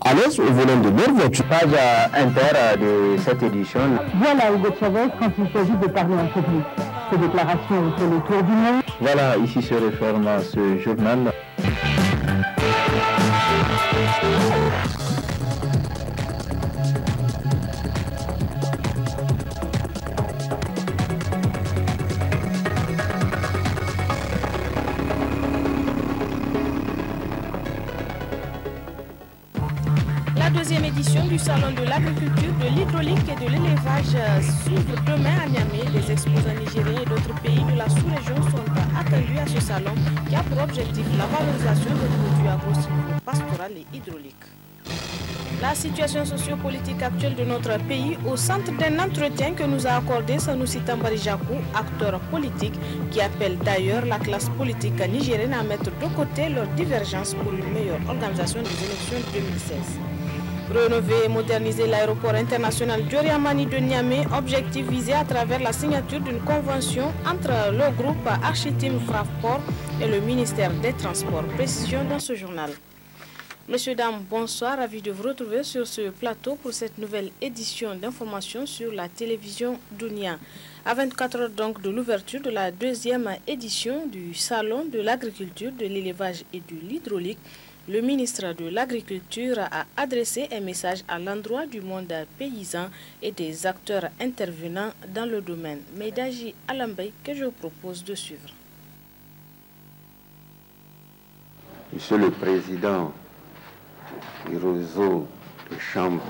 à l'aise au volant de leur voiture. Page inter de cette édition. Voilà Hugo Chavez quand il s'agit de parler en public. Ses déclarations ont fait le tour du monde. Voilà, ici se réforme ce journal. La deuxième édition du Salon de l'agriculture, de l'hydraulique et de l'élevage s'ouvre demain à Niamey. Des exposants nigériens et d'autres pays de la sous-région sont attendus à ce salon qui a pour objectif la valorisation des produits agro-pastoral et hydrauliques. La situation sociopolitique actuelle de notre pays au centre d'un entretien que nous a accordé Sanoussi Tambari Jakou, acteur politique, qui appelle d'ailleurs la classe politique nigérienne à mettre de côté leurs divergences pour une meilleure organisation des élections 2016. Rénover et moderniser l'aéroport international Dioriamani de Niamey, objectif visé à travers la signature d'une convention entre le groupe Architim Fraport et le ministère des Transports. Précision dans ce journal. Messieurs, dames, bonsoir, ravi de vous retrouver sur ce plateau pour cette nouvelle édition d'information sur la télévision Dunia. À 24 heures donc de l'ouverture de la deuxième édition du Salon de l'agriculture, de l'élevage et de l'hydraulique, le ministre de l'Agriculture a adressé un message à l'endroit du monde paysan et des acteurs intervenants dans le domaine. Medaji Alambay, que je vous propose de suivre. Monsieur le Président du réseau de chambres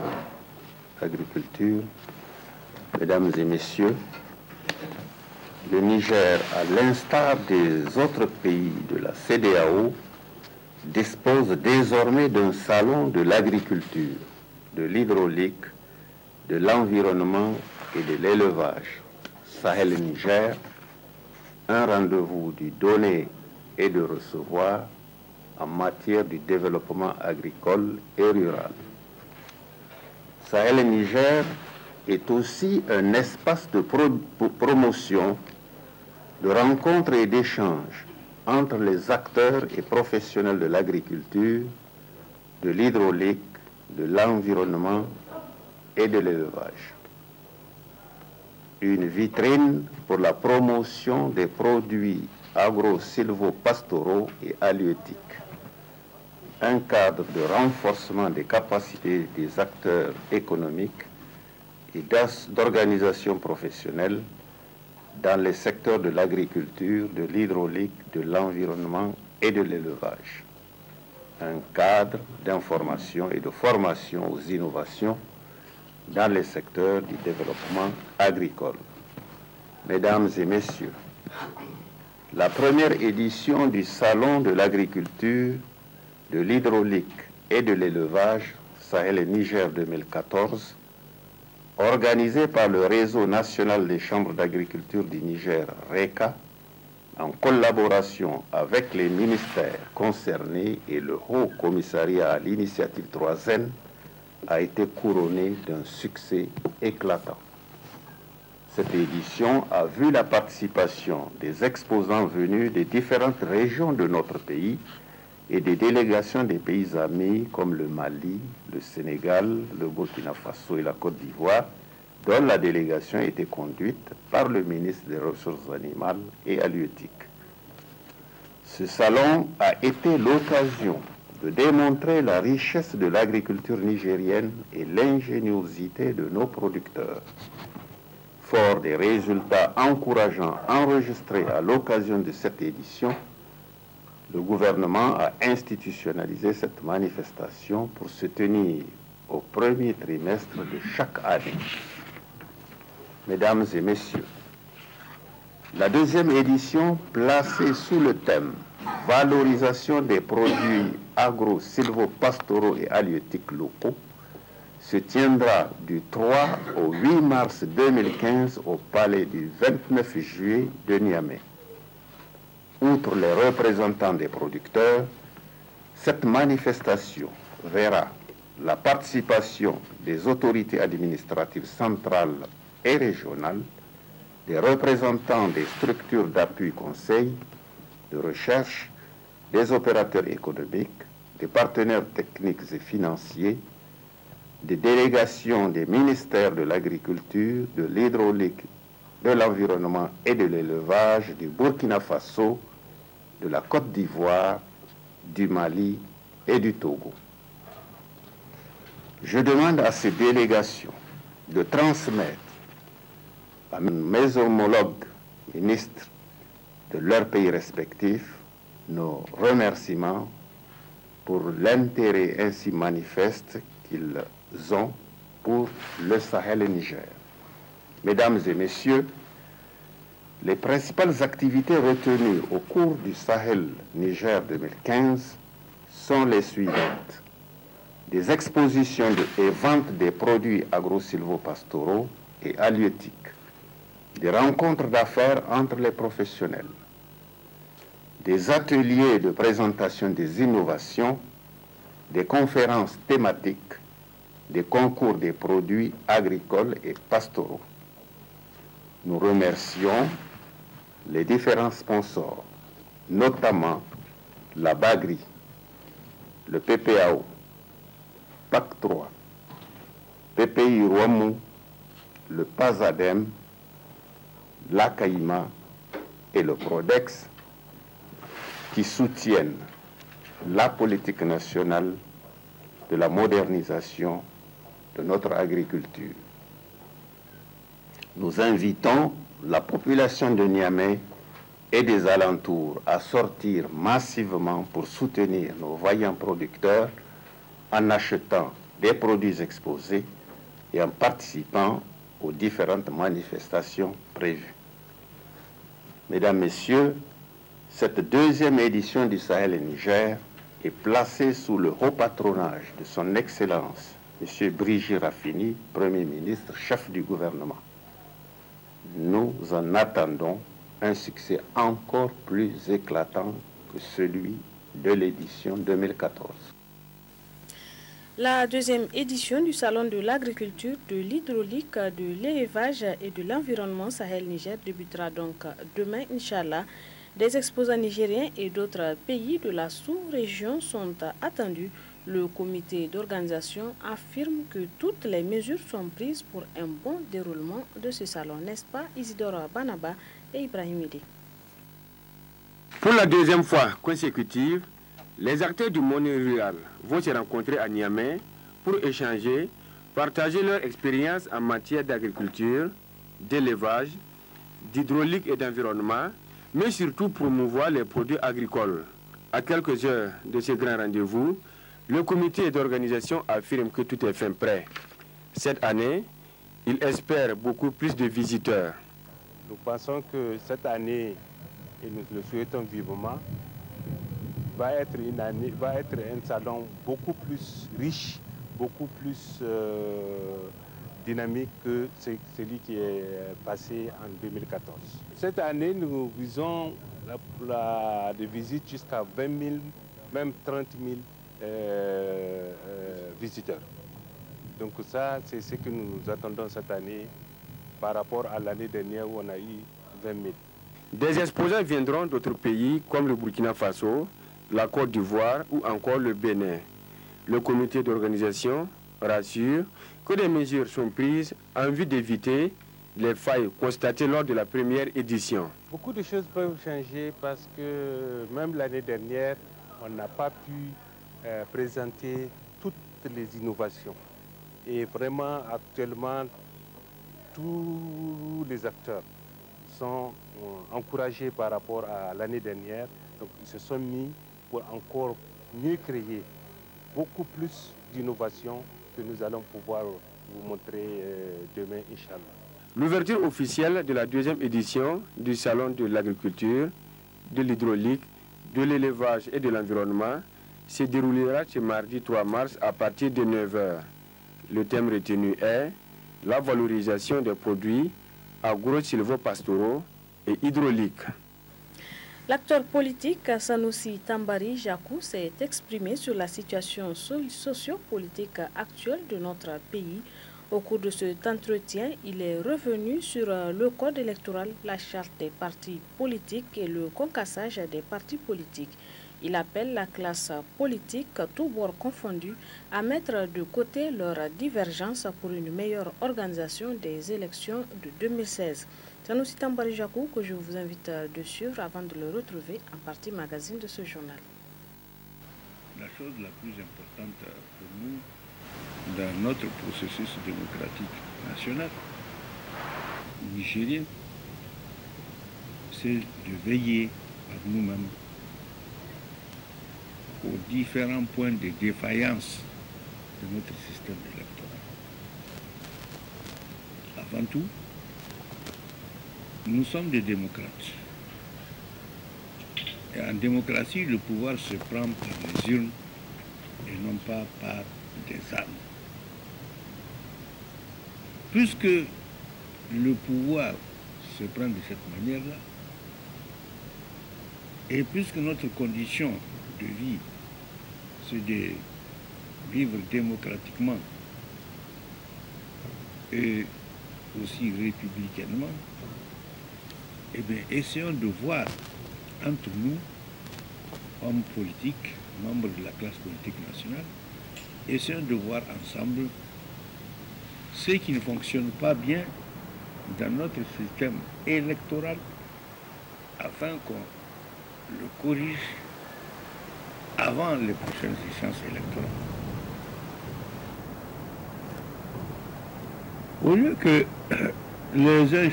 d'agriculture, Mesdames et Messieurs, le Niger, à l'instar des autres pays de la CEDEAO, dispose désormais d'un salon de l'agriculture, de l'hydraulique, de l'environnement et de l'élevage. Sahel Niger, un rendez-vous du donner et de recevoir en matière de développement agricole et rural. Sahel Niger est aussi un espace de promotion, de rencontres et d'échanges entre les acteurs et professionnels de l'agriculture, de l'hydraulique, de l'environnement et de l'élevage. Une vitrine pour la promotion des produits agro-sylvo-pastoraux et halieutiques. Un cadre de renforcement des capacités des acteurs économiques et d'organisation professionnelle dans les secteurs de l'agriculture, de l'hydraulique, de l'environnement et de l'élevage. Un cadre d'information et de formation aux innovations dans les secteurs du développement agricole. Mesdames et Messieurs, la première édition du Salon de l'agriculture, de l'hydraulique et de l'élevage Sahel Niger 2014, organisé par le Réseau national des chambres d'agriculture du Niger, RECA, en collaboration avec les ministères concernés et le Haut Commissariat à l'initiative 3N, a été couronné d'un succès éclatant. Cette édition a vu la participation des exposants venus des différentes régions de notre pays et des délégations des pays amis comme le Mali, le Sénégal, le Burkina Faso et la Côte d'Ivoire, dont la délégation était conduite par le ministre des Ressources animales et halieutiques. Ce salon a été l'occasion de démontrer la richesse de l'agriculture nigérienne et l'ingéniosité de nos producteurs. Fort des résultats encourageants enregistrés à l'occasion de cette édition, le gouvernement a institutionnalisé cette manifestation pour se tenir au premier trimestre de chaque année. Mesdames et Messieurs, la deuxième édition, placée sous le thème « Valorisation des produits agro-sylvo-pastoraux et halieutiques locaux », se tiendra du 3 au 8 mars 2015 au palais du 29 juillet de Niamey. Outre les représentants des producteurs, cette manifestation verra la participation des autorités administratives centrales et régionales, des représentants des structures d'appui conseil, de recherche, des opérateurs économiques, des partenaires techniques et financiers, des délégations des ministères de l'Agriculture, de l'Hydraulique, de l'Environnement et de l'Élevage du Burkina Faso, de la Côte d'Ivoire, du Mali et du Togo. Je demande à ces délégations de transmettre à mes homologues ministres de leurs pays respectifs nos remerciements pour l'intérêt ainsi manifeste qu'ils ont pour le Sahel et Niger. Mesdames et messieurs, les principales activités retenues au cours du Sahel-Niger 2015 sont les suivantes. Des expositions et ventes des produits agro-silvopastoraux et halieutiques, des rencontres d'affaires entre les professionnels, des ateliers de présentation des innovations, des conférences thématiques, des concours des produits agricoles et pastoraux. Nous remercions les différents sponsors, notamment la Bagri, le PPAO, PAC 3, PPI Rwamou, le PAZADEM, l'ACAIMA et le PRODEX qui soutiennent la politique nationale de la modernisation de notre agriculture. Nous invitons la population de Niamey et des alentours à sortir massivement pour soutenir nos vaillants producteurs en achetant des produits exposés et en participant aux différentes manifestations prévues. Mesdames, Messieurs, cette deuxième édition du Sahel et Niger est placée sous le haut patronage de son Excellence, M. Brigitte Raffini, Premier ministre, chef du gouvernement. Nous en attendons un succès encore plus éclatant que celui de l'édition 2014. La deuxième édition du Salon de l'agriculture, de l'hydraulique, de l'élevage et de l'environnement Sahel-Niger débutera donc demain, Inch'Allah. Des exposants nigériens et d'autres pays de la sous-région sont attendus. Le comité d'organisation affirme que toutes les mesures sont prises pour un bon déroulement de ce salon, n'est-ce pas, Isidore Banaba et Ibrahim Ide? Pour la deuxième fois consécutive, les acteurs du monde rural vont se rencontrer à Niamey pour échanger, partager leur expérience en matière d'agriculture, d'élevage, d'hydraulique et d'environnement, mais surtout promouvoir les produits agricoles. À quelques heures de ce grand rendez-vous, le comité d'organisation affirme que tout est fin prêt. Cette année, il espère beaucoup plus de visiteurs. Nous pensons que cette année, et nous le souhaitons vivement, va être un salon beaucoup plus riche, beaucoup plus dynamique que celui qui est passé en 2014. Cette année, nous visons des visites jusqu'à 20 000, même 30 000 visiteurs. Donc ça, c'est ce que nous attendons cette année par rapport à l'année dernière où on a eu 20 000. Des exposants viendront d'autres pays comme le Burkina Faso, la Côte d'Ivoire ou encore le Bénin. Le comité d'organisation rassure que des mesures sont prises en vue d'éviter les failles constatées lors de la première édition. Beaucoup de choses peuvent changer parce que même l'année dernière, on n'a pas pu présenter toutes les innovations. Et vraiment, actuellement, tous les acteurs sont encouragés par rapport à l'année dernière. Donc, ils se sont mis pour encore mieux créer beaucoup plus d'innovations que nous allons pouvoir vous montrer demain, Inch'Allah. L'ouverture officielle de la deuxième édition du Salon de l'agriculture, de l'hydraulique, de l'élevage et de l'environnement se déroulera ce mardi 3 mars à partir de 9 h. Le thème retenu est la valorisation des produits agro-silvopastoraux et hydrauliques. L'acteur politique Sanoussi Tambari Jakou s'est exprimé sur la situation socio-politique actuelle de notre pays. Au cours de cet entretien, il est revenu sur le code électoral, la charte des partis politiques et le concassage des partis politiques. Il appelle la classe politique, tous bords confondus, à mettre de côté leurs divergences pour une meilleure organisation des élections de 2016. Sanoussi Tambari Jakou, que je vous invite de suivre avant de le retrouver en partie magazine de ce journal. La chose la plus importante pour nous dans notre processus démocratique national nigérien, c'est de veiller par nous-mêmes aux différents points de défaillance de notre système électoral. Avant tout, nous sommes des démocrates. Et en démocratie, le pouvoir se prend par les urnes et non pas par des armes. Puisque le pouvoir se prend de cette manière-là, et puisque notre condition de vie, c'est de vivre démocratiquement et aussi républicainement, eh bien, essayons de voir entre nous, hommes politiques, membres de la classe politique nationale, essayons de voir ensemble ce qui ne fonctionne pas bien dans notre système électoral afin qu'on le corrige avant les prochaines échéances électorales. Au lieu que les uns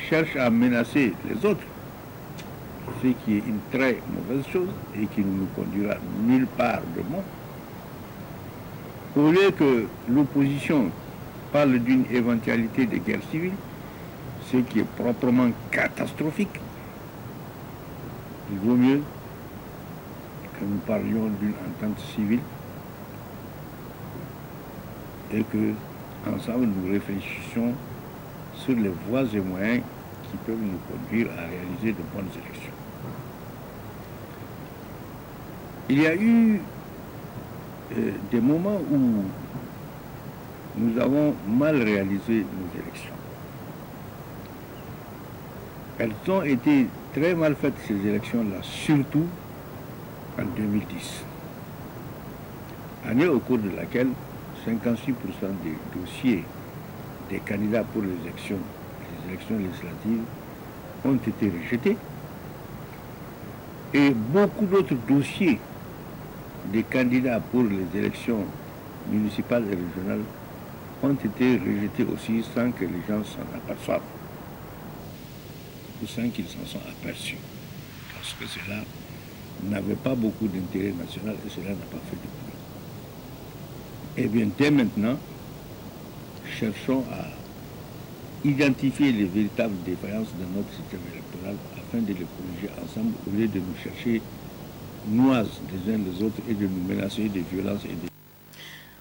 cherchent à menacer les autres, ce qui est une très mauvaise chose et qui ne nous conduira nulle part de bon, au lieu que l'opposition parle d'une éventualité de guerre civile, ce qui est proprement catastrophique, il vaut mieux que nous parlions d'une entente civile et que, ensemble, nous réfléchissions sur les voies et moyens qui peuvent nous conduire à réaliser de bonnes élections. Il y a eu des moments où nous avons mal réalisé nos élections. Elles ont été très mal faites, ces élections-là, surtout en 2010. Année au cours de laquelle 56% des dossiers des candidats pour les élections législatives ont été rejetés. Et beaucoup d'autres dossiers des candidats pour les élections municipales et régionales ont été rejetés aussi sans que les gens s'en aperçoivent, ou sans qu'ils s'en sont aperçus, parce que cela n'avait pas beaucoup d'intérêt national et cela n'a pas fait de bruit. Eh bien, dès maintenant, cherchons à identifier les véritables défaillances de notre système électoral afin de les corriger ensemble au lieu de nous chercher noises les uns les autres et de nous menacer de violences et de...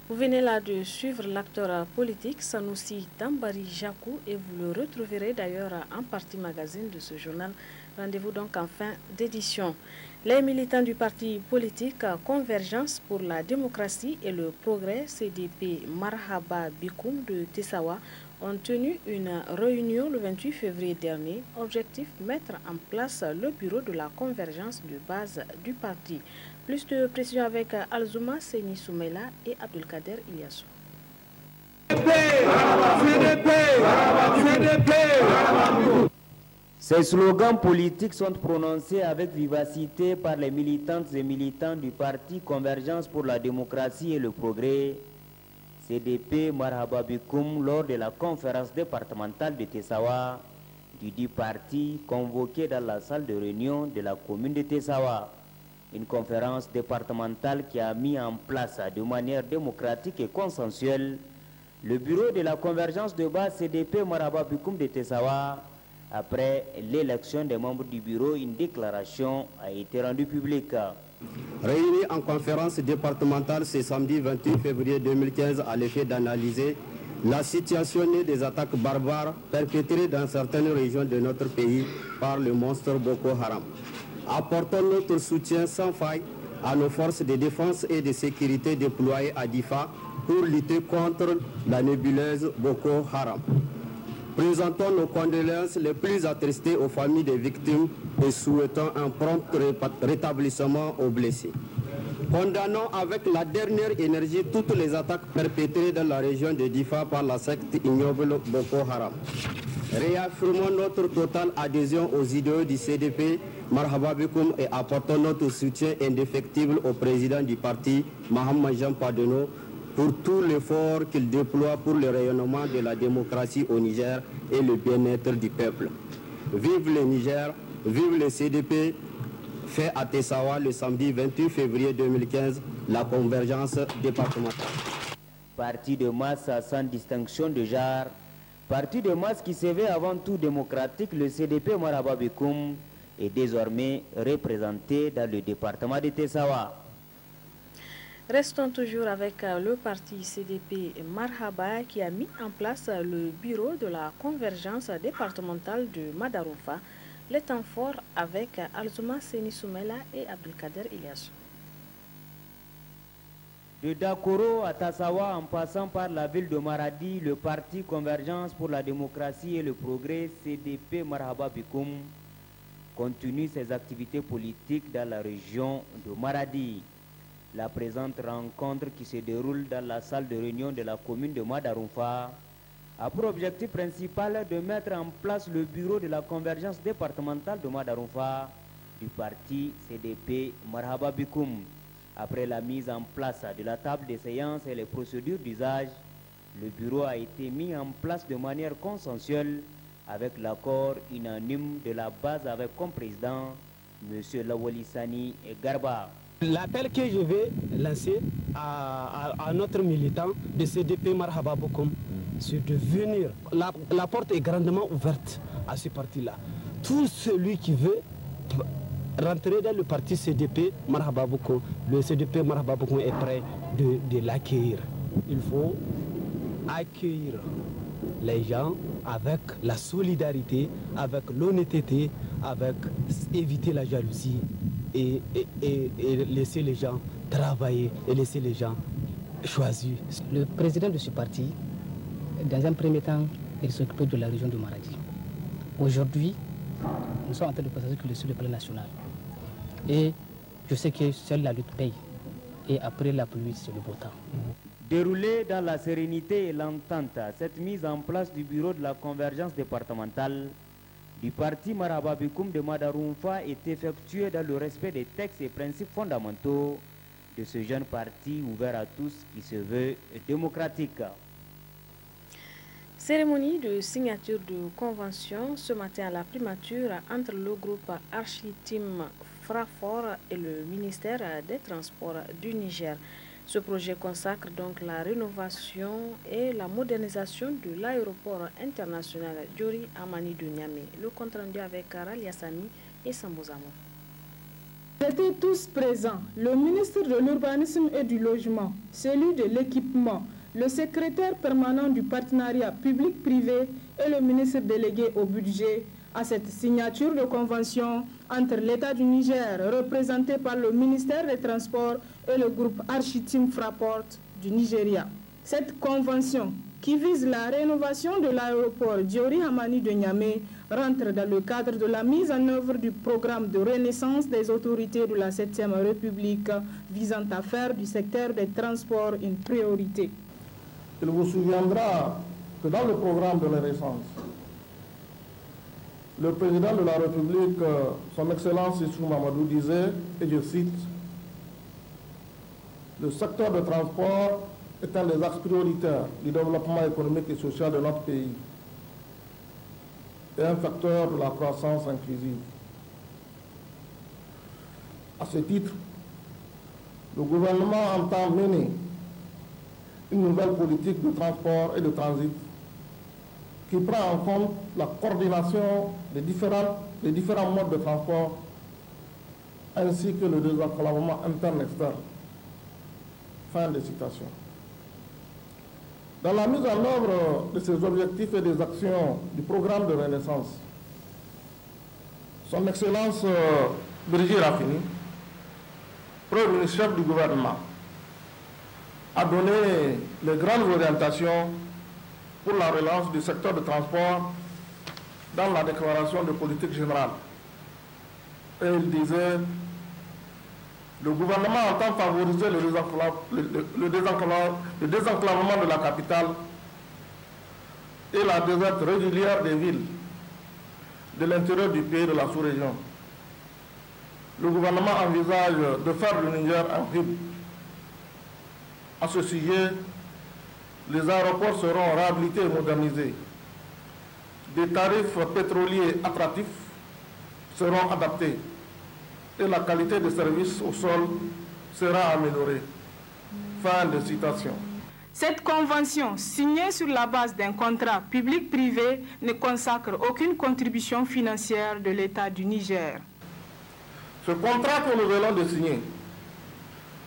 Vous venez là de suivre l'acteur politique Sanoussi Tambari Jakou et vous le retrouverez d'ailleurs en partie magazine de ce journal. Rendez-vous donc en fin d'édition. Les militants du parti politique Convergence pour la démocratie et le progrès CDP Marhaba Bikoum de Tessawa ont tenu une réunion le 28 février dernier. Objectif, mettre en place le bureau de la convergence de base du parti. Plus de précisions avec Alzouma Seni Soumela et Abdelkader Ilyassou. Ces slogans politiques sont prononcés avec vivacité par les militantes et militants du parti Convergence pour la démocratie et le progrès, CDP Marhaba Bikoum, lors de la conférence départementale de Tessawa du dit parti convoquée dans la salle de réunion de la commune de Tessawa. Une conférence départementale qui a mis en place de manière démocratique et consensuelle le bureau de la convergence de base CDP Marhaba Bikoum de Tessawa. Après l'élection des membres du bureau, une déclaration a été rendue publique. Réunis en conférence départementale ce samedi 28 février 2015 à l'effet d'analyser la situation née des attaques barbares perpétrées dans certaines régions de notre pays par le monstre Boko Haram. Apportons notre soutien sans faille à nos forces de défense et de sécurité déployées à Difa pour lutter contre la nébuleuse Boko Haram. présentons nos condoléances les plus attristées aux familles des victimes et souhaitons un prompt rétablissement aux blessés. Condamnons avec la dernière énergie toutes les attaques perpétrées dans la région de Difa par la secte ignoble Boko Haram. Réaffirmons notre totale adhésion aux idéaux du CDP, Marhaba Bikoum, et apportons notre soutien indéfectible au président du parti, Mahamma Jean Padeno, pour tout l'effort qu'il déploie pour le rayonnement de la démocratie au Niger et le bien-être du peuple. Vive le Niger, vive le CDP, fait à Tessawa le samedi 28 février 2015, la convergence départementale. Parti de masse sans distinction de genre, parti de masse qui se veut avant tout démocratique, le CDP Marhaba Bikoum est désormais représenté dans le département de Tessawa. Restons toujours avec le parti CDP Marhaba qui a mis en place le bureau de la convergence départementale de Madaroufa. Les temps forts avec Alzouma Seni Soumela et Abdelkader Ilyas. De Dakoro à Tassawa, en passant par la ville de Maradi, le parti Convergence pour la démocratie et le progrès CDP Marhaba Bikoum continue ses activités politiques dans la région de Maradi. La présente rencontre qui se déroule dans la salle de réunion de la commune de Madaroufa a pour objectif principal de mettre en place le bureau de la convergence départementale de Madaroufa du parti CDP Marhaba Bikoum. Après la mise en place de la table de séance et les procédures d'usage, le bureau a été mis en place de manière consensuelle avec l'accord unanime de la base avec comme président M. Lawali Sani Garba. L'appel que je vais lancer à notre militant de CDP Marhaba Bikoum, c'est de venir. La porte est grandement ouverte à ce parti-là. Tout celui qui veut rentrer dans le parti CDP Marhaba Bikoum, le CDP Marhaba Bikoum est prêt de l'accueillir. Il faut accueillir les gens avec la solidarité, avec l'honnêteté, avec éviter la jalousie et laisser les gens travailler et laisser les gens choisir. Le président de ce parti, dans un premier temps, il s'occupait de la région de Maradi. Aujourd'hui, nous sommes en train de passer sur le plan national. Et je sais que seule la lutte paye. Et après la pluie, c'est le beau temps. Déroulée dans la sérénité et l'entente, cette mise en place du bureau de la convergence départementale du parti Marhaba Bikoum de Madaroufa est effectuée dans le respect des textes et principes fondamentaux de ce jeune parti ouvert à tous qui se veut démocratique. Cérémonie de signature de convention ce matin à la primature entre le groupe Architim Frafor et le ministère des Transports du Niger. Ce projet consacre donc la rénovation et la modernisation de l'aéroport international Diori Hamani de Niamey. Le compte rendu avec Karal Yassani et Sambozamo. Ils étaient tous présents, le ministre de l'Urbanisme et du Logement, celui de l'Équipement, le secrétaire permanent du partenariat public-privé et le ministre délégué au budget à cette signature de convention entre l'État du Niger, représenté par le ministère des Transports, et le groupe Architim Fraport du Nigeria. Cette convention, qui vise la rénovation de l'aéroport Diori Hamani de Niamey, rentre dans le cadre de la mise en œuvre du programme de renaissance des autorités de la 7e République visant à faire du secteur des transports une priorité. Il vous souviendra que dans le programme de renaissance, le président de la République, son Excellence Issou Mamadou, disait, et je cite, « Le secteur de transport est un des axes prioritaires du développement économique et social de notre pays et un facteur de la croissance inclusive. » À ce titre, le gouvernement entend mener une nouvelle politique de transport et de transit qui prend en compte la coordination des différents modes de transport ainsi que le désenclavement interne-externe. Fin de citation. Dans la mise en œuvre de ces objectifs et des actions du programme de renaissance, son Excellence Brigitte Raffini, Premier ministre chef du gouvernement, a donné les grandes orientations pour la relance du secteur de transport dans la déclaration de politique générale. Et il disait, le gouvernement entend favoriser le désenclavement de la capitale et la desserte régulière des villes de l'intérieur du pays de la sous-région. Le gouvernement envisage de faire du Niger un hub. À ce sujet, les aéroports seront réhabilités et modernisés. Des tarifs pétroliers attractifs seront adaptés et la qualité de service au sol sera améliorée. Fin de citation. Cette convention, signée sur la base d'un contrat public-privé, ne consacre aucune contribution financière de l'État du Niger. Ce contrat que nous venons de signer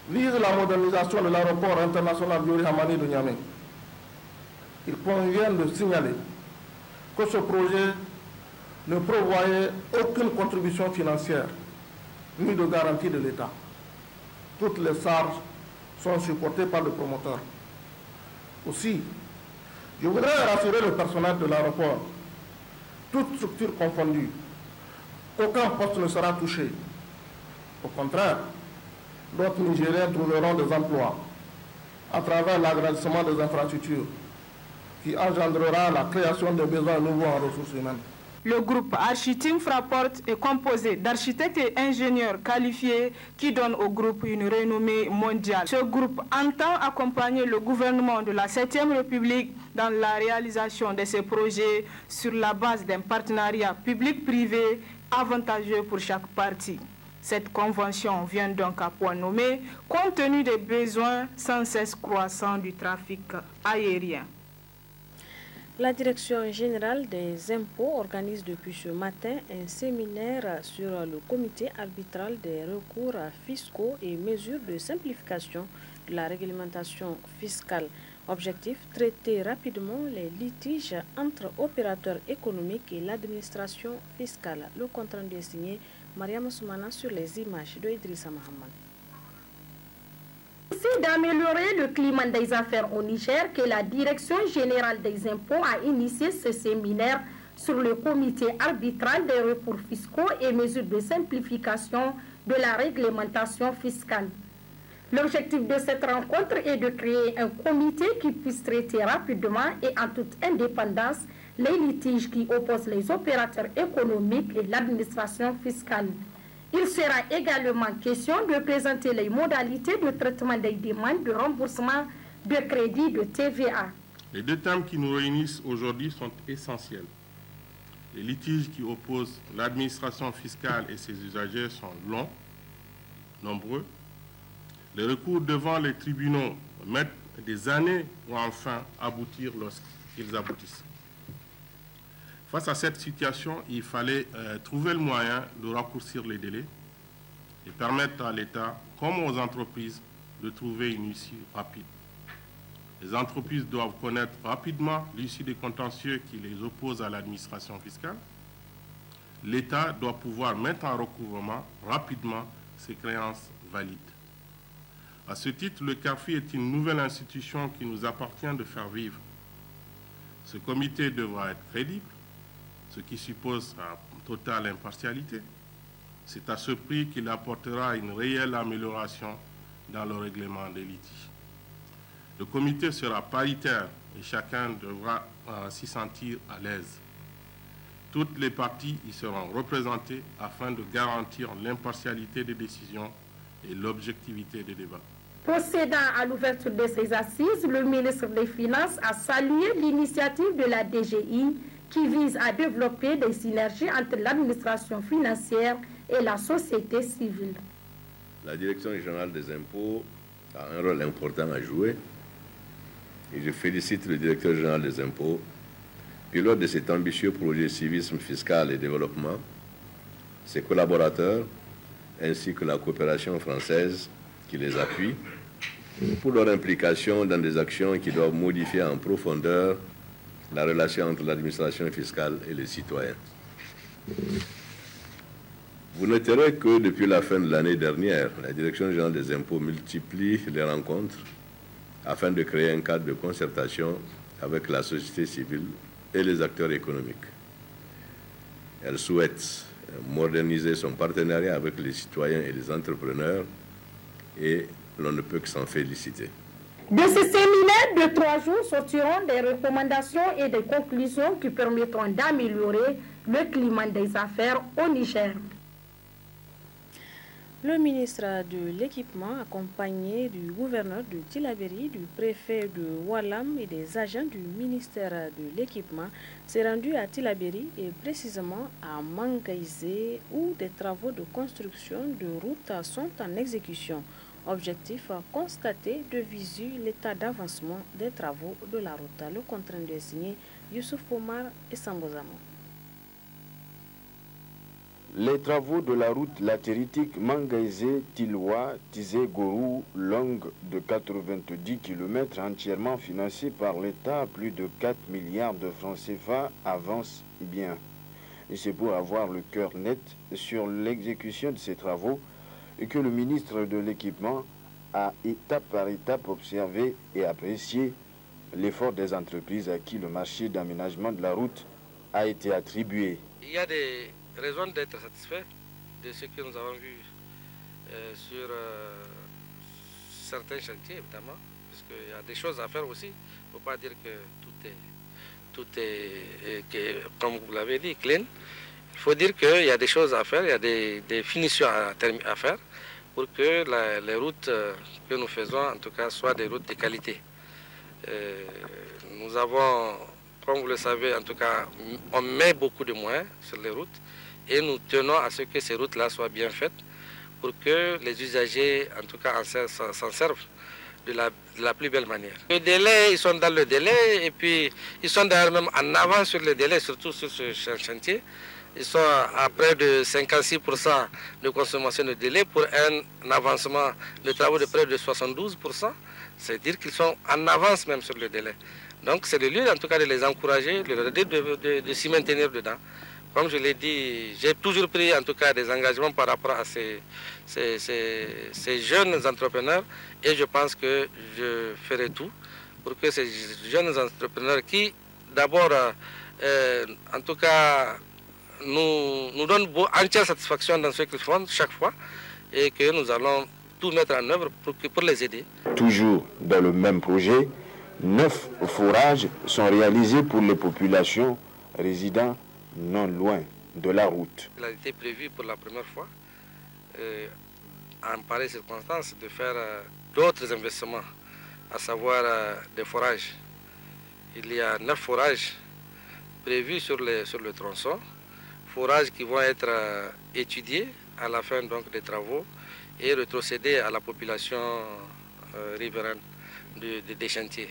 vise la modernisation de l'aéroport international Diori Hamani de Niamey. Il convient de signaler que ce projet ne prévoyait aucune contribution financière ni de garantie de l'État. Toutes les charges sont supportées par le promoteur. Aussi, je voudrais rassurer le personnel de l'aéroport, toutes structures confondues, qu'aucun poste ne sera touché. Au contraire, d'autres Nigériens trouveront des emplois à travers l'agrandissement des infrastructures qui engendrera la création de besoins nouveaux en ressources humaines. Le groupe Architim Fraport est composé d'architectes et ingénieurs qualifiés qui donnent au groupe une renommée mondiale. Ce groupe entend accompagner le gouvernement de la 7e République dans la réalisation de ces projets sur la base d'un partenariat public-privé avantageux pour chaque partie. Cette convention vient donc à point nommé compte tenu des besoins sans cesse croissants du trafic aérien. La Direction générale des impôts organise depuis ce matin un séminaire sur le comité arbitral des recours fiscaux et mesures de simplification de la réglementation fiscale. Objectif, traiter rapidement les litiges entre opérateurs économiques et l'administration fiscale. Le compte rendu est signé Mariam Soumana sur les images de Idrissa Mahaman. C'est d'améliorer le climat des affaires au Niger que la Direction générale des impôts a initié ce séminaire sur le comité arbitral des recours fiscaux et mesures de simplification de la réglementation fiscale. L'objectif de cette rencontre est de créer un comité qui puisse traiter rapidement et en toute indépendance les litiges qui opposent les opérateurs économiques et l'administration fiscale. Il sera également question de présenter les modalités de traitement des demandes de remboursement de crédit de TVA. Les deux thèmes qui nous réunissent aujourd'hui sont essentiels. Les litiges qui opposent l'administration fiscale et ses usagers sont longs, nombreux. Les recours devant les tribunaux mettent des années pour enfin aboutir lorsqu'ils aboutissent. Face à cette situation, il fallait trouver le moyen de raccourcir les délais et permettre à l'État, comme aux entreprises, de trouver une issue rapide. Les entreprises doivent connaître rapidement l'issue des contentieux qui les opposent à l'administration fiscale. L'État doit pouvoir mettre en recouvrement rapidement ses créances valides. À ce titre, le CARFI est une nouvelle institution qui nous appartient de faire vivre. Ce comité devra être crédible, ce qui suppose une totale impartialité. C'est à ce prix qu'il apportera une réelle amélioration dans le règlement des litiges. Le comité sera paritaire et chacun devra s'y sentir à l'aise. Toutes les parties y seront représentées afin de garantir l'impartialité des décisions et l'objectivité des débats. Procédant à l'ouverture de ces assises, le ministre des Finances a salué l'initiative de la DGI qui vise à développer des synergies entre l'administration financière et la société civile. La Direction générale des impôts a un rôle important à jouer et je félicite le directeur général des impôts, pilote de cet ambitieux projet civisme fiscal et développement, ses collaborateurs ainsi que la coopération française qui les appuie pour leur implication dans des actions qui doivent modifier en profondeur la relation entre l'administration fiscale et les citoyens. Vous noterez que depuis la fin de l'année dernière, la Direction générale des impôts multiplie les rencontres afin de créer un cadre de concertation avec la société civile et les acteurs économiques. Elle souhaite moderniser son partenariat avec les citoyens et les entrepreneurs et l'on ne peut que s'en féliciter. De ce séminaire de 3 jours sortiront des recommandations et des conclusions qui permettront d'améliorer le climat des affaires au Niger. Le ministre de l'Équipement, accompagné du gouverneur de Tillabéri, du préfet de Walam et des agents du ministère de l'Équipement, s'est rendu à Tillabéri et précisément à Mangaïsé, où des travaux de construction de routes sont en exécution. Objectif, constater de visu l'état d'avancement des travaux de la route. Le compte-rendu est signé Youssouf Pomar et Sambozamo. Les travaux de la route latéritique Mangaïsé-Tilwa-Tizé-Gorou, longue de 90 km, entièrement financée par l'État, plus de 4 milliards de francs CFA, avancent bien. Et c'est pour avoir le cœur net sur l'exécution de ces travaux que le ministre de l'Équipement a étape par étape observé et apprécié l'effort des entreprises à qui le marché d'aménagement de la route a été attribué. Il y a des raison d'être satisfait de ce que nous avons vu sur certains chantiers, évidemment, parce qu'il y a des choses à faire aussi. Il ne faut pas dire que tout est comme vous l'avez dit, clean. Il faut dire qu'il y a des choses à faire, il y a des finitions à faire pour que les routes que nous faisons, en tout cas, soient des routes de qualité. Nous avons, comme vous le savez, en tout cas, on met beaucoup de moyens sur les routes. Et nous tenons à ce que ces routes-là soient bien faites pour que les usagers, en tout cas, s'en servent de la plus belle manière. Le délai, ils sont dans le délai et puis ils sont d'ailleurs même en avance sur le délai, surtout sur ce chantier. Ils sont à près de 56% de consommation de délai pour un avancement de travaux de près de 72%. C'est-à-dire qu'ils sont en avance même sur le délai. Donc c'est le lieu, en tout cas, de les encourager, de s'y maintenir dedans. Comme je l'ai dit, j'ai toujours pris en tout cas des engagements par rapport à ces jeunes entrepreneurs et je pense que je ferai tout pour que ces jeunes entrepreneurs qui d'abord en tout cas nous donnent entière satisfaction dans ce qu'ils font chaque fois et que nous allons tout mettre en œuvre pour les aider. Toujours dans le même projet, 9 forages sont réalisés pour les populations résidant non loin de la route. Il a été prévu pour la première fois, en pareille circonstance, de faire d'autres investissements, à savoir des forages. Il y a 9 forages prévus sur le tronçon, forages qui vont être étudiés à la fin donc, des travaux et rétrocédés à la population riveraine des chantiers.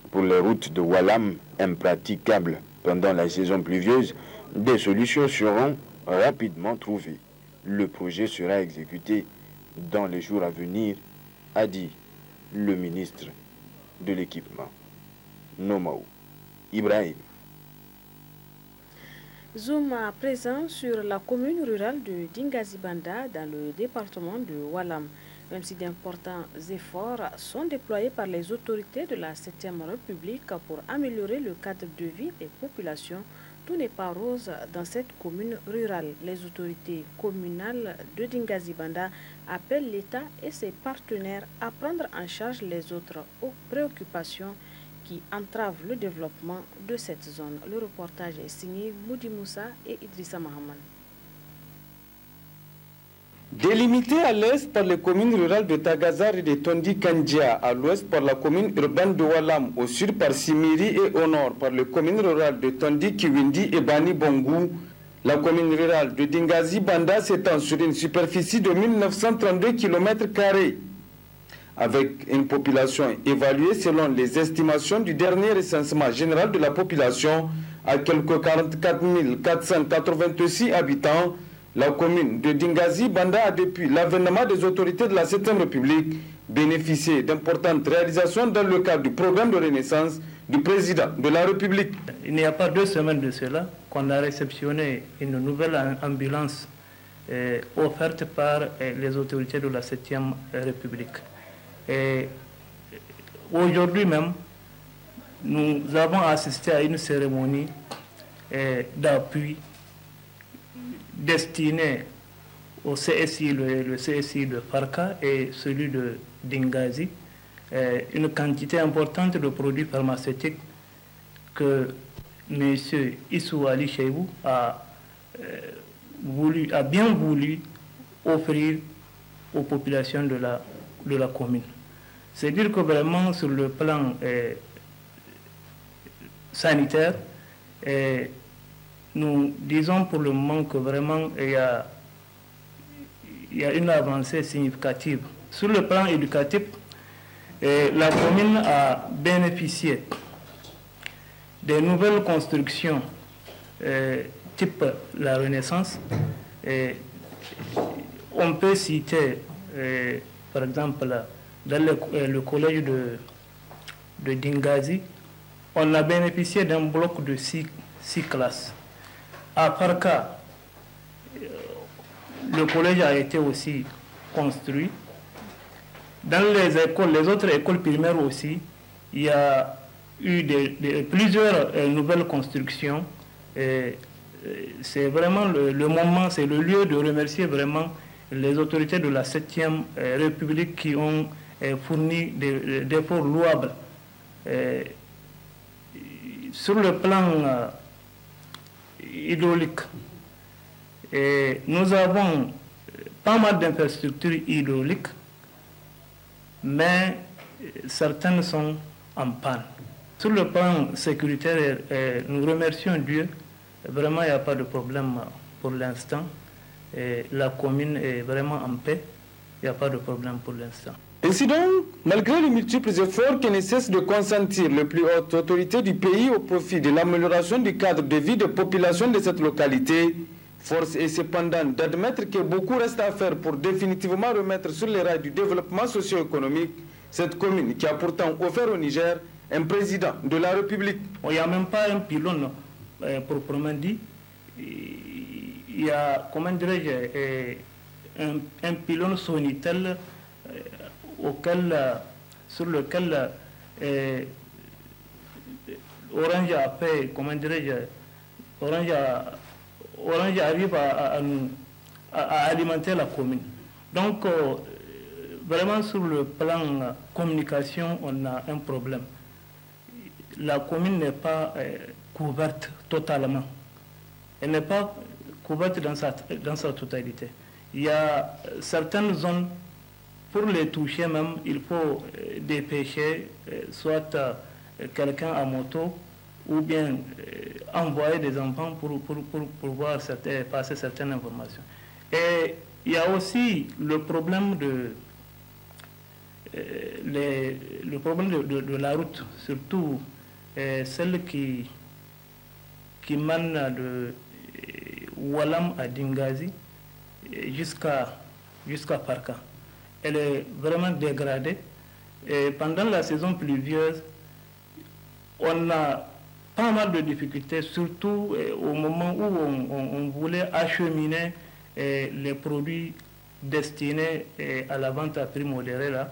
Pour les routes de Walam impraticables pendant la saison pluvieuse, des solutions seront rapidement trouvées. Le projet sera exécuté dans les jours à venir, a dit le ministre de l'Équipement. Nomaou Ibrahim. Zoom à présent sur la commune rurale de Dingazibanda dans le département de Walam. Même si d'importants efforts sont déployés par les autorités de la 7e République pour améliorer le cadre de vie des populations, tout n'est pas rose dans cette commune rurale. Les autorités communales de Dingazibanda appellent l'État et ses partenaires à prendre en charge les autres préoccupations qui entravent le développement de cette zone. Le reportage est signé Moudi Moussa et Idrissa Mahaman. Délimité à l'est par les communes rurales de Tagazar et de Tondi Kandia, à l'ouest par la commune urbaine de Walam, au sud par Simiri et au nord par les communes rurales de Tondi, Kiwindi et Bani Bongou, la commune rurale de Dingazi Banda s'étend sur une superficie de 1932 km², avec une population évaluée selon les estimations du dernier recensement général de la population à quelques 44 486 habitants. La commune de Dingazi Banda a, depuis l'avènement des autorités de la 7e République, bénéficié d'importantes réalisations dans le cadre du programme de renaissance du président de la République. Il n'y a pas 2 semaines de cela qu'on a réceptionné une nouvelle ambulance offerte par les autorités de la 7e République. Aujourd'hui même, nous avons assisté à une cérémonie d'appui destiné au CSI, le CSI de Farka et celui de Dingazi, une quantité importante de produits pharmaceutiques que M. Issou Ali Cheibou a bien voulu offrir aux populations de la commune. C'est dire que vraiment sur le plan sanitaire, nous disons pour le moment que vraiment il y a une avancée significative. Sur le plan éducatif, la commune a bénéficié des nouvelles constructions type la Renaissance. On peut citer, par exemple, dans le collège de Dingazi, on a bénéficié d'un bloc de 6 classes. À Farka, le collège a été aussi construit. Dans les autres écoles primaires aussi, il y a eu plusieurs nouvelles constructions. C'est vraiment le moment, c'est le lieu de remercier vraiment les autorités de la 7e République qui ont fourni des efforts louables. Sur le plan hydraulique, nous avons pas mal d'infrastructures hydrauliques, mais certaines sont en panne. Sur le plan sécuritaire, nous remercions Dieu. Vraiment, il n'y a pas de problème pour l'instant. La commune est vraiment en paix. Il n'y a pas de problème pour l'instant. Ainsi donc, malgré les multiples efforts que ne cessent de consentir les plus hautes autorités du pays au profit de l'amélioration du cadre de vie des populations de cette localité, force est cependant d'admettre que beaucoup reste à faire pour définitivement remettre sur les rails du développement socio-économique cette commune qui a pourtant offert au Niger un président de la République. Il n'y a même pas un pylône proprement dit. Il y a, comment dirais-je, un pylône Sonitel sur lequel Orange a fait, comment dirais-je, Orange arrive à alimenter la commune. Donc, vraiment sur le plan communication, on a un problème. La commune n'est pas couverte totalement. Elle n'est pas couverte dans sa totalité. Il y a certaines zones, pour les toucher même, il faut dépêcher soit quelqu'un à moto ou bien envoyer des enfants pour pouvoir passer certaines informations. Et il y a aussi le problème de la route, surtout celle qui mène de Walam à Dingazi jusqu'à Farka. Elle est vraiment dégradée. Et pendant la saison pluvieuse, on a pas mal de difficultés, surtout au moment où on voulait acheminer les produits destinés à la vente à prix modéré. Là.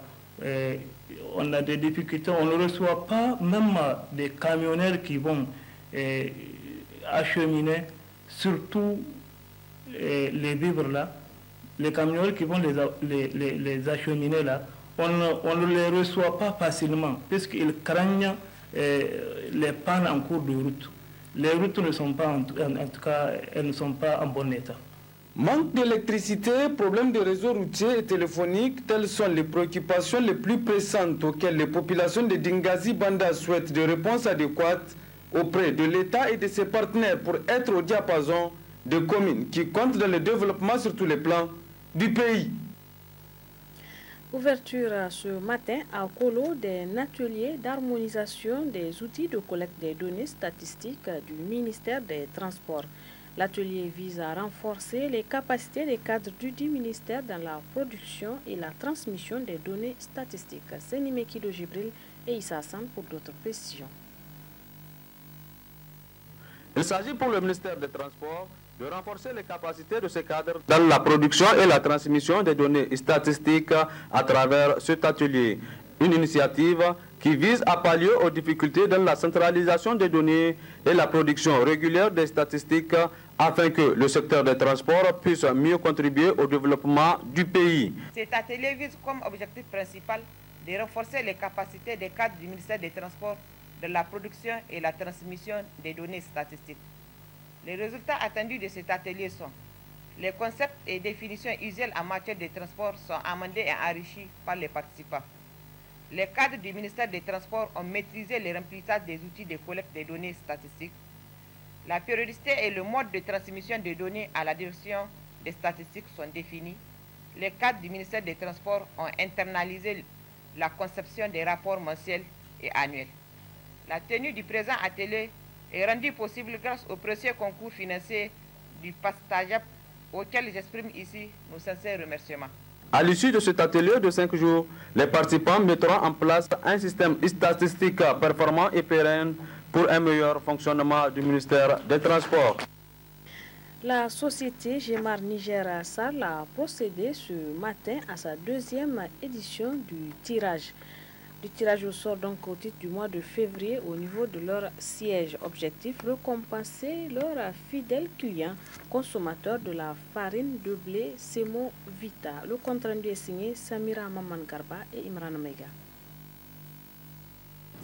On a des difficultés, on ne reçoit pas même des camionneurs qui vont acheminer, surtout les vivres là. Les camionneurs qui vont les acheminer là, on ne les reçoit pas facilement, puisqu'ils craignent les pannes en cours de route. Les routes ne sont pas, en tout cas, elles ne sont pas en bon état. Manque d'électricité, problème de réseaux routiers et téléphoniques, telles sont les préoccupations les plus pressantes auxquelles les populations de Dingazi Banda souhaitent des réponses adéquates auprès de l'État et de ses partenaires pour être au diapason des communes qui comptent dans le développement sur tous les plans du pays. Ouverture ce matin à Kolo d'un atelier d'harmonisation des outils de collecte des données statistiques du ministère des Transports. L'atelier vise à renforcer les capacités des cadres du ministère dans la production et la transmission des données statistiques. C'est Nimekido Jibril et Issa Hassan pour d'autres précisions. Il s'agit pour le ministère des Transports de renforcer les capacités de ces cadres dans la production et la transmission des données statistiques à travers cet atelier. Une initiative qui vise à pallier aux difficultés dans la centralisation des données et la production régulière des statistiques afin que le secteur des transports puisse mieux contribuer au développement du pays. Cet atelier vise comme objectif principal de renforcer les capacités des cadres du ministère des Transports de la production et la transmission des données statistiques. Les résultats attendus de cet atelier sont: les concepts et définitions usuelles en matière de transport sont amendés et enrichis par les participants. Les cadres du ministère des Transports ont maîtrisé le remplissage des outils de collecte des données statistiques. La périodicité et le mode de transmission des données à la direction des statistiques sont définis. Les cadres du ministère des Transports ont internalisé la conception des rapports mensuels et annuels. La tenue du présent atelier est rendue possible grâce au précieux concours financier du PASTAJAP, auquel j'exprime ici nos sincères remerciements. À l'issue de cet atelier de 5 jours, les participants mettront en place un système statistique performant et pérenne pour un meilleur fonctionnement du ministère des Transports. La société Gemar Niger Sal a procédé ce matin à sa deuxième édition du tirage au sort donc au titre du mois de février au niveau de leur siège. Objectif, récompenser leurs fidèles clients consommateurs de la farine de blé Semo Vita. Le compte rendu est signé Samira Maman Garba et Imran Mega.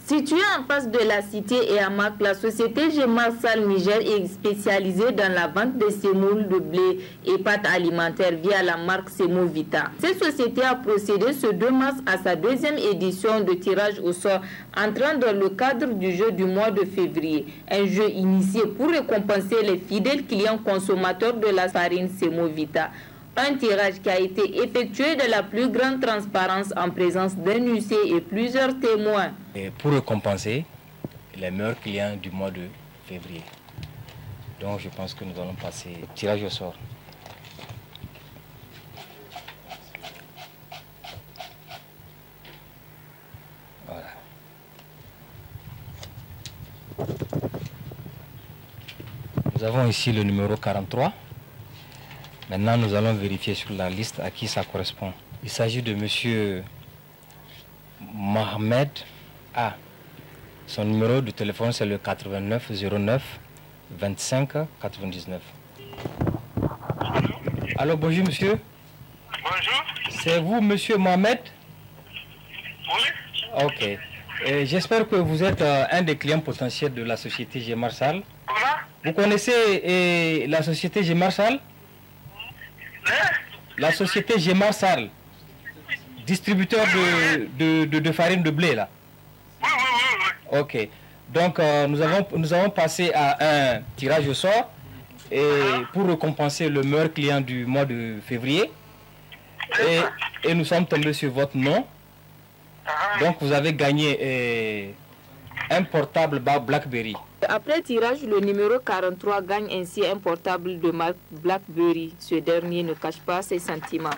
Située en face de la cité et à Mac, la société Gemar Sal Niger est spécialisée dans la vente de sémoules de blé et pâtes alimentaires via la marque Semo Vita. Cette société a procédé ce 2 mars à sa deuxième édition de tirage au sort, entrant dans le cadre du jeu du mois de février. Un jeu initié pour récompenser les fidèles clients consommateurs de la farine Semo Vita. Un tirage qui a été effectué de la plus grande transparence en présence d'un huissier et plusieurs témoins. Et pour récompenser les meilleurs clients du mois de février. Donc je pense que nous allons passer tirage au sort. Voilà. Nous avons ici le numéro 43. Maintenant, nous allons vérifier sur la liste à qui ça correspond. Il s'agit de M. Mohamed A. Son numéro de téléphone, c'est le 89 09 25 99. Alors, bonjour, monsieur. Bonjour. C'est vous, monsieur Mohamed? Oui. Ok. J'espère que vous êtes un des clients potentiels de la société Gemar Sal. Comment? Vous connaissez la société Gemar Sal? La société Gemar Sal, distributeur de farine de blé, là. Oui, oui, oui, oui. Ok. Donc, nous avons passé à un tirage au sort et pour récompenser le meilleur client du mois de février. Et nous sommes tombés sur votre nom. Donc, vous avez gagné un portable BlackBerry. Après tirage, le numéro 43 gagne ainsi un portable de marque BlackBerry. Ce dernier ne cache pas ses sentiments.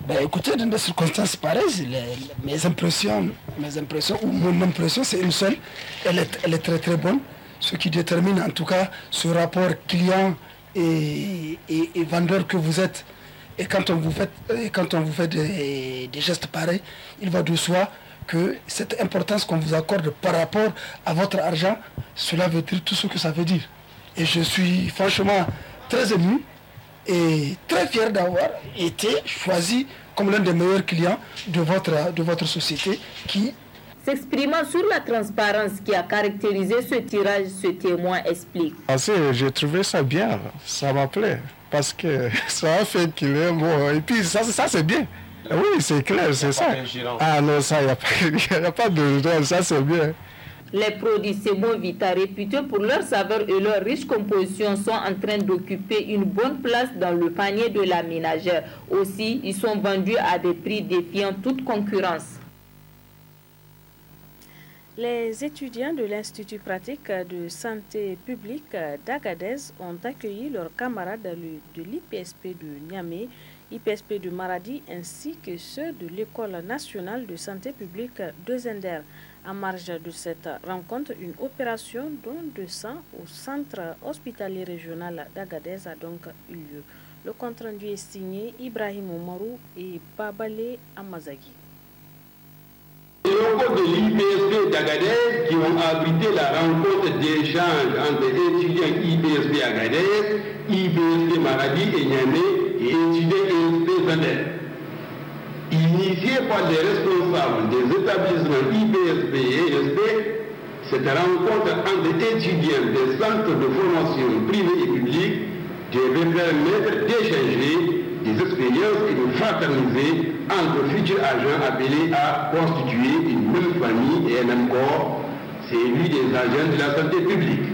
Ben, écoutez, dans des circonstances pareilles, mes impressions ou mon impression, c'est une seule. Elle est très très bonne. Ce qui détermine en tout cas ce rapport client et vendeur que vous êtes. Et quand on vous fait des gestes pareils, il va de soi que cette importance qu'on vous accorde par rapport à votre argent, cela veut dire tout ce que ça veut dire. Et je suis franchement très ému et très fier d'avoir été choisi comme l'un des meilleurs clients de votre société qui... S'exprimant sur la transparence qui a caractérisé ce tirage, ce témoin explique. J'ai trouvé ça bien, ça m'a plu, parce que ça a fait qu'il est bon. Et puis ça c'est bien. Oui, c'est clair, c'est ça. Ah non, ça, il n'y a pas de gêne, ça c'est bien. Les produits Semo Vita, réputés pour leur saveur et leur riche composition, sont en train d'occuper une bonne place dans le panier de la ménagère. Aussi, ils sont vendus à des prix défiant toute concurrence. Les étudiants de l'Institut pratique de santé publique d'Agadez ont accueilli leurs camarades de l'IPSP de Niamey, IPSP de Maradi ainsi que ceux de l'École nationale de santé publique de Zender. En marge de cette rencontre, une opération don de sang au centre hospitalier régional d'Agadez a donc eu lieu. Le compte rendu est signé Ibrahim Oumarou et Babale Amazaghi. Selon de l'IPSP d'Agadez qui ont abrité la rencontre d'échange entre étudiants IPSP Agadez, IPSP Maradi et Niamey et étudiants IPSP Zander. Initiée par les responsables des établissements IPSP et ESP, cette rencontre entre étudiants des centres de formation privés et publics devait permettre d'échanger des expériences et de fraterniser entre futurs agents appelés à constituer une même famille et un même corps, celui des agents de la santé publique.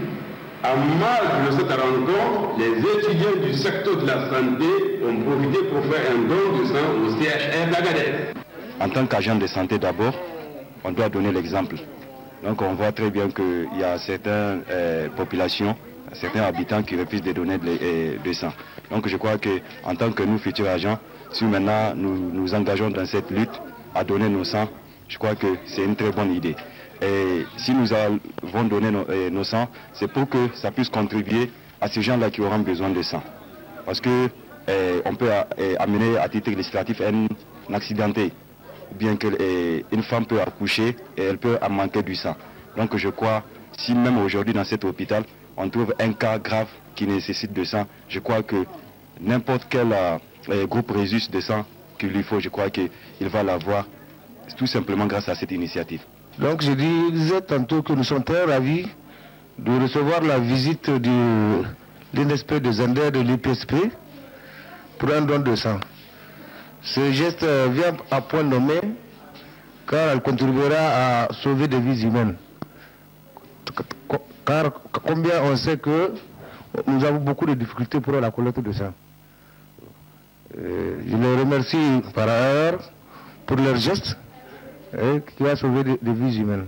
En marge de cette rencontre, les étudiants du secteur de la santé ont profité pour faire un don de sang au CHR d'Agadez. En tant qu'agent de santé d'abord, on doit donner l'exemple. Donc on voit très bien qu'il y a certaines populations, certains habitants qui refusent de donner de sang. Donc je crois qu'en tant que nous futurs agents, si maintenant nous nous engageons dans cette lutte à donner nos sangs, je crois que c'est une très bonne idée. Et si nous avons donné nos sangs, c'est pour que ça puisse contribuer à ces gens-là qui auront besoin de sang. Parce que on peut amener à titre illustratif un accidenté, bien qu'une femme peut accoucher et elle peut en manquer du sang. Donc je crois, si même aujourd'hui dans cet hôpital, on trouve un cas grave qui nécessite de sang, je crois que n'importe quel groupe Résus de sang qu'il lui faut, je crois qu'il va l'avoir tout simplement grâce à cette initiative. Donc je disais tantôt que nous sommes très ravis de recevoir la visite de l'INSP de Zander de l'IPSP pour un don de sang. Ce geste vient à point nommé car elle contribuera à sauver des vies humaines. Car combien on sait que nous avons beaucoup de difficultés pour la collecte de sang. Je les remercie par ailleurs pour leur geste qui a sauvé des vies humaines.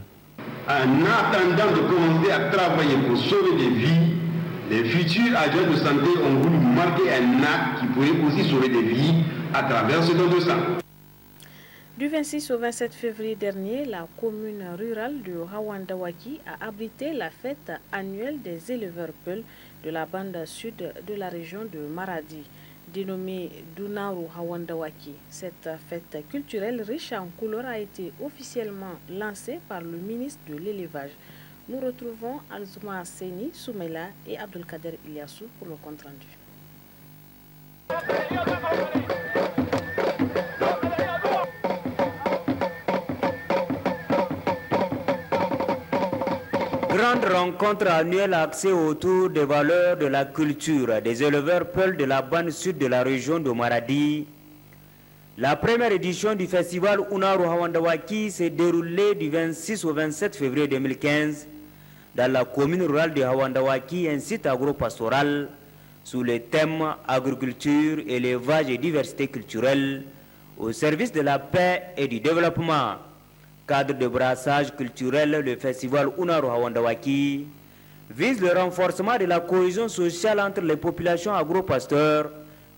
En attendant de commencer à travailler pour sauver des vies, les futurs agents de santé ont voulu marquer un acte qui pourrait aussi sauver des vies à travers ce don de sang. Du 26 au 27 février dernier, la commune rurale de Hawandawaki a abrité la fête annuelle des éleveurs Peul de la bande sud de la région de Maradi, dénommée Dunaru Hawandawaki. Cette fête culturelle riche en couleurs a été officiellement lancée par le ministre de l'élevage. Nous retrouvons Alzouma Seni, Soumela et Abdelkader Ilyassou pour le compte rendu. Grande rencontre annuelle axée autour des valeurs de la culture des éleveurs Peul de la bande sud de la région de Maradi. La première édition du festival Unaru Hawandawaki s'est déroulée du 26 au 27 février 2015 dans la commune rurale de Hawandawaki, un site agro-pastoral sous les thèmes agriculture, élevage et diversité culturelle au service de la paix et du développement. Cadre de brassage culturel, le festival Unaru Hawandawaki vise le renforcement de la cohésion sociale entre les populations agro-pasteurs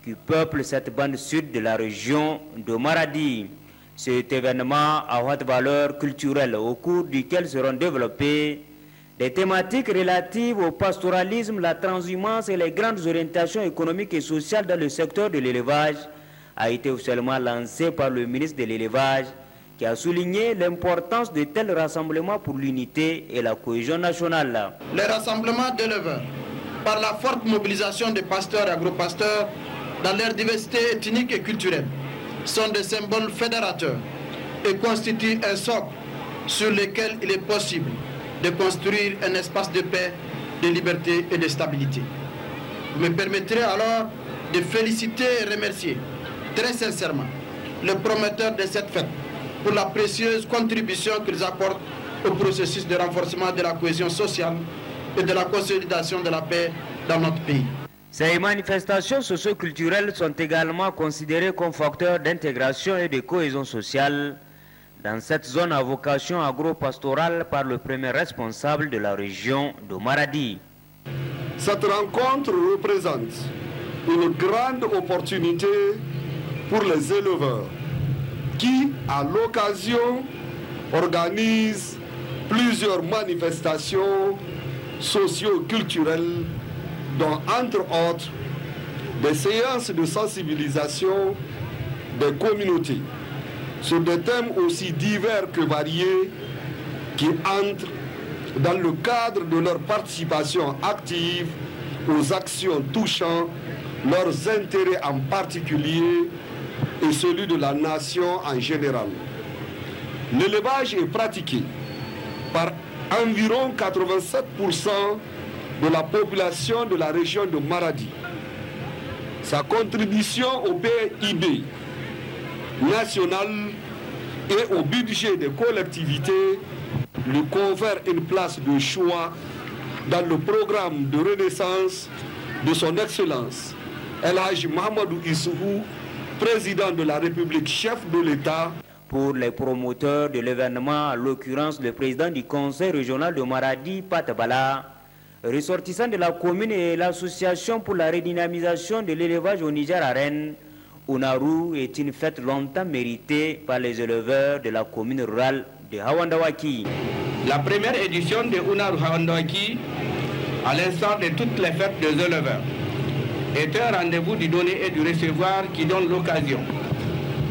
qui peuplent cette bande sud de la région de Maradi. Cet événement à haute valeur culturelle au cours duquel seront développées des thématiques relatives au pastoralisme, la transhumance et les grandes orientations économiques et sociales dans le secteur de l'élevage a été officiellement lancé par le ministre de l'élevage qui a souligné l'importance de tels rassemblements pour l'unité et la cohésion nationale. Les rassemblements d'éleveurs, par la forte mobilisation des pasteurs et agro-pasteurs dans leur diversité ethnique et culturelle, sont des symboles fédérateurs et constituent un socle sur lequel il est possible de construire un espace de paix, de liberté et de stabilité. Vous me permettrez alors de féliciter et remercier très sincèrement le promoteur de cette fête pour la précieuse contribution qu'ils apportent au processus de renforcement de la cohésion sociale et de la consolidation de la paix dans notre pays. Ces manifestations socio-culturelles sont également considérées comme facteurs d'intégration et de cohésion sociale dans cette zone à vocation agro-pastorale par le premier responsable de la région de Maradi. Cette rencontre représente une grande opportunité pour les éleveurs qui, à l'occasion, organisent plusieurs manifestations socio-culturelles, dont, entre autres, des séances de sensibilisation des communautés sur des thèmes aussi divers que variés qui entrent dans le cadre de leur participation active aux actions touchant leurs intérêts en particulier et celui de la nation en général. L'élevage est pratiqué par environ 87% de la population de la région de Maradi. Sa contribution au PIB national et au budget des collectivités lui confère une place de choix dans le programme de renaissance de son Excellence El Hadji Mahamadou Issoufou, président de la République, chef de l'État. Pour les promoteurs de l'événement, à l'occurrence le président du conseil régional de Maradi, Pat Bala, ressortissant de la commune et l'association pour la redynamisation de l'élevage au Niger à Rennes, Unaru est une fête longtemps méritée par les éleveurs de la commune rurale de Hawandawaki. La première édition de Unaru Hawandawaki, à l'instar de toutes les fêtes des éleveurs, est un rendez-vous du donner et du recevoir qui donne l'occasion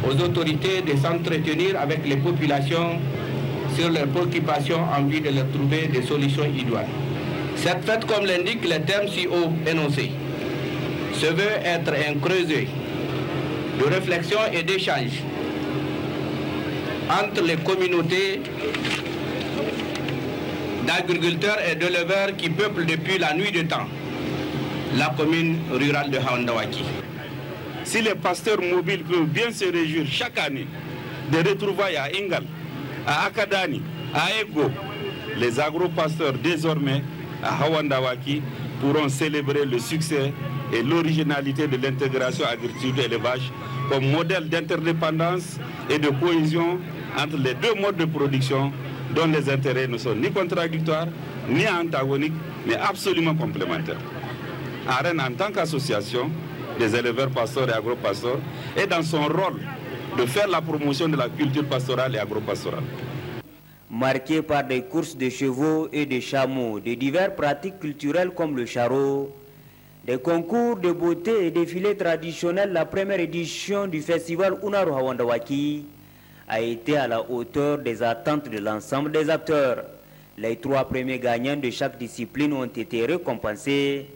aux autorités de s'entretenir avec les populations sur leurs préoccupations en vue de leur trouver des solutions idoines. Cette fête, comme l'indique le terme si haut énoncé, se veut être un creuset de réflexion et d'échange entre les communautés d'agriculteurs et d'éleveurs qui peuplent depuis la nuit des temps la commune rurale de Hawandawaki. Si les pasteurs mobiles peuvent bien se réjouir chaque année de retrouvailles à Ingal, à Akadani, à Ego, les agro-pasteurs désormais à Hawandawaki pourront célébrer le succès et l'originalité de l'intégration agriculture-élevage comme modèle d'interdépendance et de cohésion entre les deux modes de production dont les intérêts ne sont ni contradictoires, ni antagoniques, mais absolument complémentaires. AREN, en tant qu'association des éleveurs pasteurs et agro-pasteurs, est dans son rôle de faire la promotion de la culture pastorale et agro-pastorale. Marqué par des courses de chevaux et de chameaux, de diverses pratiques culturelles comme le charreau, des concours de beauté et défilés traditionnels, la première édition du festival Unaru Hawandawaki a été à la hauteur des attentes de l'ensemble des acteurs. Les 3 premiers gagnants de chaque discipline ont été récompensés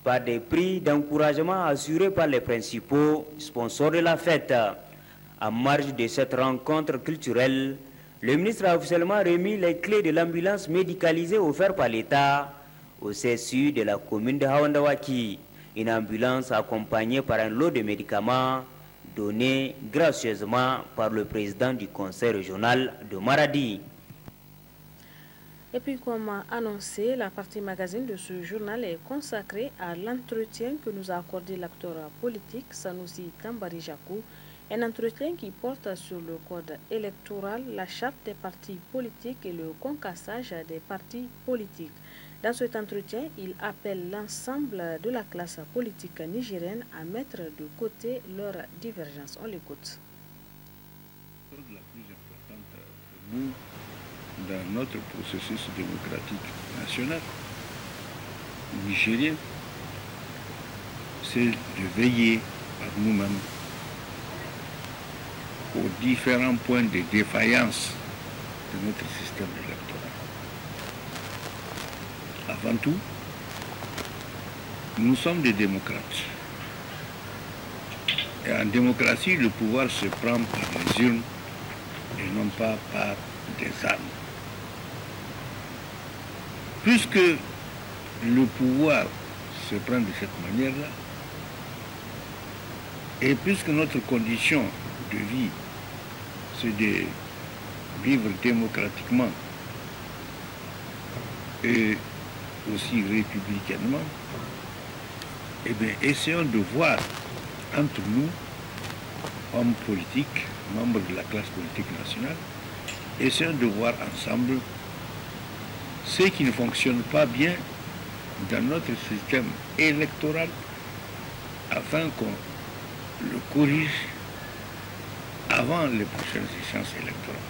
par des prix d'encouragement assurés par les principaux sponsors de la fête. En marge de cette rencontre culturelle, le ministre a officiellement remis les clés de l'ambulance médicalisée offerte par l'État au CSU de la commune de Hawandawaki. Une ambulance accompagnée par un lot de médicaments donnés gracieusement par le président du conseil régional de Maradi. Et puis, comme annoncé, la partie magazine de ce journal est consacrée à l'entretien que nous a accordé l'acteur politique Sanoussi Tambari-Jakou, un entretien qui porte sur le code électoral, la charte des partis politiques et le concassage des partis politiques. Dans cet entretien, il appelle l'ensemble de la classe politique nigérienne à mettre de côté leurs divergences. On l'écoute. La plus importante pour nous dans notre processus démocratique national nigérien, c'est de veiller par nous-mêmes aux différents points de défaillance de notre système électoral. Avant tout, nous sommes des démocrates. Et en démocratie, le pouvoir se prend par les urnes et non pas par des armes. Puisque le pouvoir se prend de cette manière-là, et puisque notre condition de vie, c'est de vivre démocratiquement et aussi républicainement, eh bien, essayons de voir entre nous, hommes politiques, membres de la classe politique nationale, essayons de voir ensemble ce qui ne fonctionne pas bien dans notre système électoral afin qu'on le corrige avant les prochaines échéances électorales.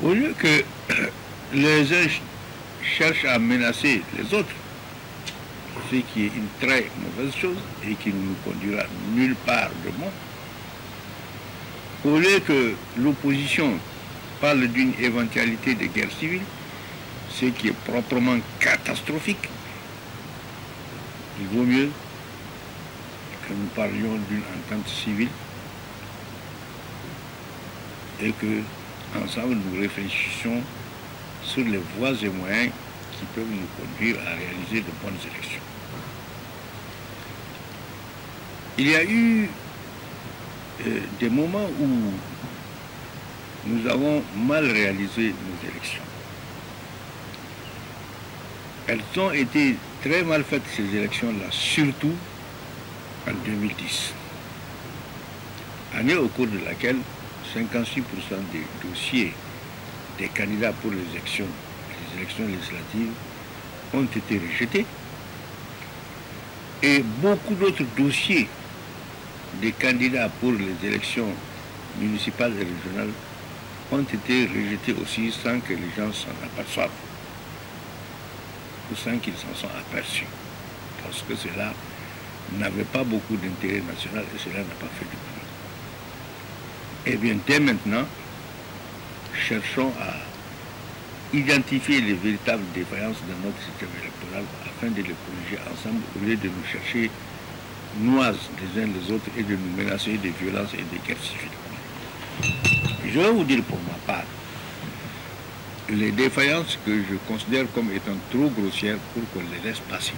Au lieu que les uns cherchent à menacer les autres, ce qui est une très mauvaise chose et qui ne nous conduira nulle part de bon, Au lieu que l'opposition parle d'une éventualité de guerre civile, ce qui est proprement catastrophique, il vaut mieux que nous parlions d'une entente civile et que, ensemble, nous réfléchissions sur les voies et moyens qui peuvent nous conduire à réaliser de bonnes élections. Il y a eu des moments où nous avons mal réalisé nos élections. Elles ont été très mal faites, ces élections-là, surtout en 2010. Année au cours de laquelle 56% des dossiers des candidats pour les élections législatives ont été rejetés. Et beaucoup d'autres dossiers des candidats pour les élections municipales et régionales ont été rejetés aussi sans que les gens s'en aperçoivent, ou sans qu'ils s'en sont aperçus, parce que cela n'avait pas beaucoup d'intérêt national et cela n'a pas fait de bruit. Eh bien, dès maintenant, cherchons à identifier les véritables défaillances de notre système électoral afin de les corriger ensemble au lieu de nous chercher noises les uns les autres et de nous menacer de violences et de guerres civiles. Je vais vous dire pour ma part, les défaillances que je considère comme étant trop grossières pour qu'on les laisse passer.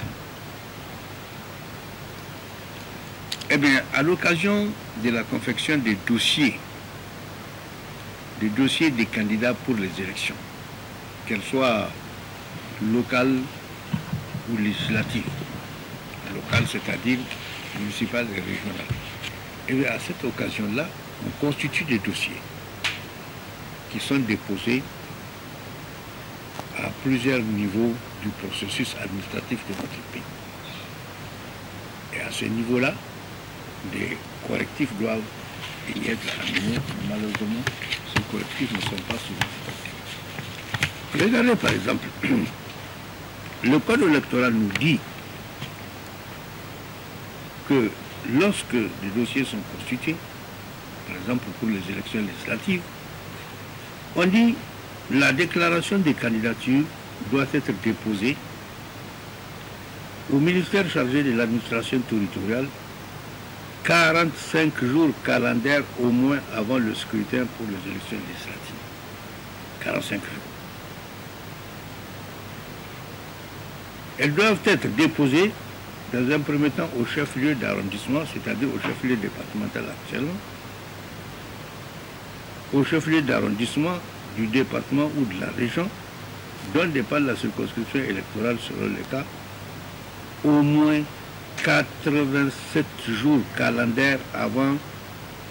Eh bien, à l'occasion de la confection des dossiers des candidats pour les élections, qu'elles soient locales ou législatives, locales c'est-à-dire municipales et régionales. Et bien, à cette occasion-là, on constitue des dossiers qui sont déposés à plusieurs niveaux du processus administratif de notre pays. Et à ce niveau-là, des correctifs doivent y être amenés. Malheureusement, ces correctifs ne sont pas souvent faits. Regardez par exemple, le code électoral nous dit que lorsque des dossiers sont constitués, par exemple pour les élections législatives, on dit la déclaration des candidatures doit être déposée au ministère chargé de l'administration territoriale 45 jours calendaires au moins avant le scrutin pour les élections législatives. 45 jours. Elles doivent être déposées dans un premier temps au chef-lieu d'arrondissement, c'est-à-dire au chef-lieu départemental actuellement, au chef-lieu d'arrondissement du département ou de la région, dont dépend la circonscription électorale selon le cas, au moins 87 jours calendaires avant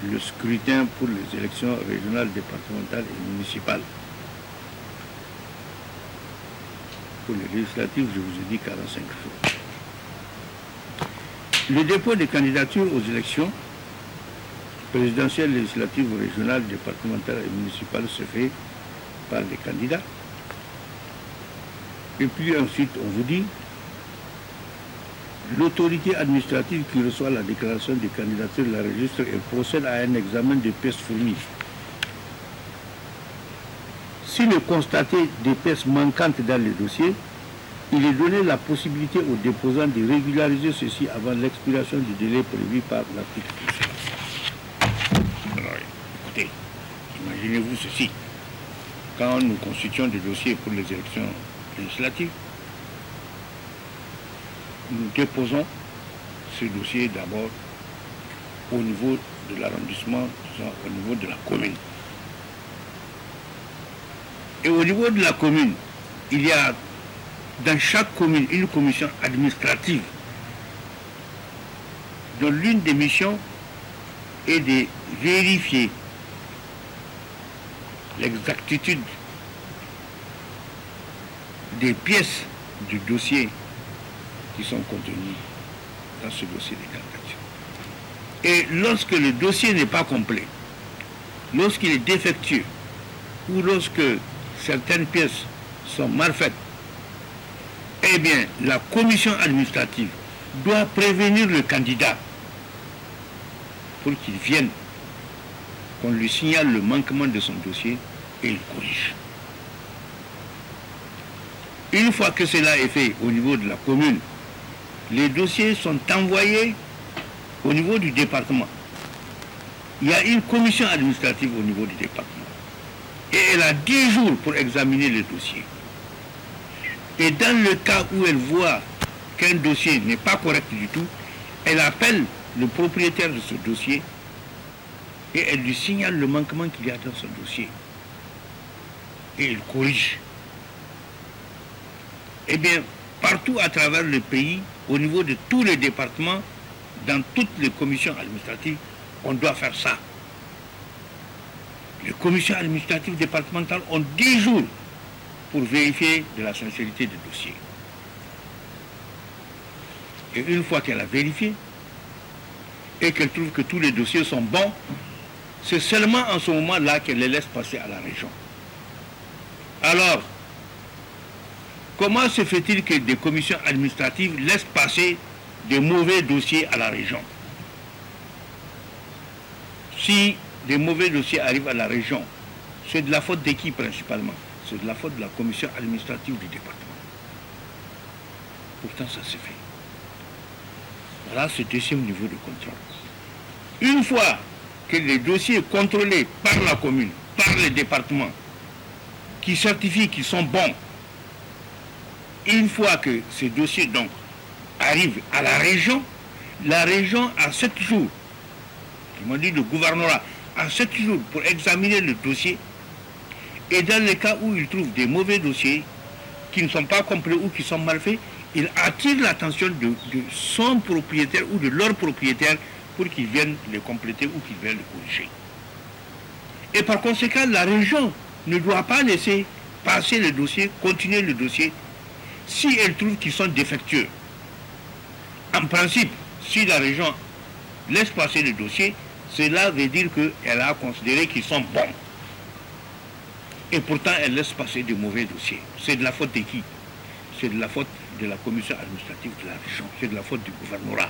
le scrutin pour les élections régionales, départementales et municipales. Pour les législatives, je vous ai dit 45 jours. Le dépôt des candidatures aux élections présidentielles, législatives, régionales, départementales et municipales se fait par les candidats. Et puis ensuite, on vous dit, l'autorité administrative qui reçoit la déclaration des candidatures la registre et procède à un examen des pièces fournies. S'il est constaté des pièces manquantes dans les dossiers, il est donné la possibilité aux déposants de régulariser ceci avant l'expiration du délai prévu par l'article 12. Alors, écoutez, imaginez-vous ceci. Quand nous constituons des dossiers pour les élections législatives, nous déposons ce dossier d'abord au niveau de l'arrondissement, au niveau de la commune. Et au niveau de la commune, il y a dans chaque commune une commission administrative dont l'une des missions est de vérifier l'exactitude des pièces du dossier qui sont contenues dans ce dossier des candidatures. Et lorsque le dossier n'est pas complet, lorsqu'il est défectueux, ou lorsque certaines pièces sont mal faites, eh bien, la commission administrative doit prévenir le candidat pour qu'il vienne qu'on lui signale le manquement de son dossier et il corrige. Une fois que cela est fait au niveau de la commune, les dossiers sont envoyés au niveau du département. Il y a une commission administrative au niveau du département. Et elle a 10 jours pour examiner les dossiers. Et dans le cas où elle voit qu'un dossier n'est pas correct du tout, elle appelle le propriétaire de ce dossier et elle lui signale le manquement qu'il y a dans son dossier. Et il corrige. Eh bien, partout à travers le pays, au niveau de tous les départements, dans toutes les commissions administratives, on doit faire ça. Les commissions administratives départementales ont 10 jours pour vérifier de la sincérité du dossier. Et une fois qu'elle a vérifié et qu'elle trouve que tous les dossiers sont bons, c'est seulement en ce moment-là qu'elle les laisse passer à la région. Alors, comment se fait-il que des commissions administratives laissent passer des mauvais dossiers à la région? Si des mauvais dossiers arrivent à la région, c'est de la faute de qui principalement? C'est de la faute de la commission administrative du département. Pourtant, ça se fait. Voilà ce deuxième niveau de contrôle. Une fois que les dossiers contrôlés par la commune, par les départements, qui certifient qu'ils sont bons, une fois que ces dossiers donc arrivent à la région a 7 jours, ils m'ont dit le gouvernorat, a 7 jours pour examiner le dossier, et dans les cas où ils trouvent des mauvais dossiers qui ne sont pas complets ou qui sont mal faits, ils attirent l'attention de son propriétaire ou de leur propriétaire pour qu'ils viennent les compléter ou qu'ils viennent les corriger. Et par conséquent, la région ne doit pas laisser passer le dossier, continuer le dossier, si elle trouve qu'ils sont défectueux. En principe, si la région laisse passer le dossier, cela veut dire qu'elle a considéré qu'ils sont bons. Et pourtant, elle laisse passer de mauvais dossiers. C'est de la faute de qui? C'est de la faute de la commission administrative de la région. C'est de la faute du gouvernorat.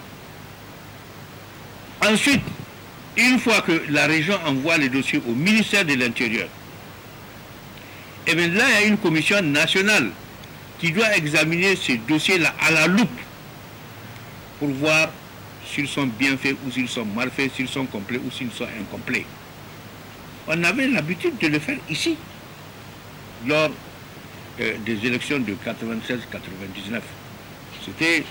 Ensuite, une fois que la région envoie les dossiers au ministère de l'Intérieur, et bien là, il y a une commission nationale qui doit examiner ces dossiers-là à la loupe pour voir s'ils sont bien faits ou s'ils sont mal faits, s'ils sont complets ou s'ils sont incomplets. On avait l'habitude de le faire ici, lors des élections de 96-99. C'était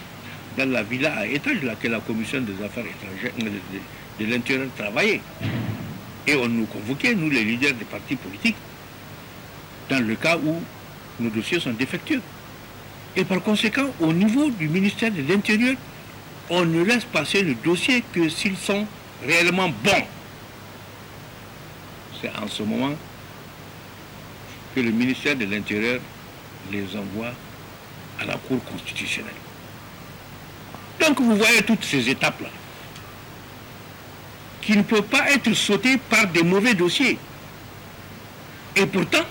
dans la villa à étage laquelle la commission des affaires étrangères de l'intérieur travaillait. Et on nous convoquait, nous les leaders des partis politiques, dans le cas où nos dossiers sont défectueux. Et par conséquent, au niveau du ministère de l'Intérieur, on ne laisse passer le dossier que s'ils sont réellement bons. C'est en ce moment que le ministère de l'Intérieur les envoie à la Cour constitutionnelle. Donc vous voyez toutes ces étapes-là, qui ne peuvent pas être sautées par des mauvais dossiers. Et pourtant,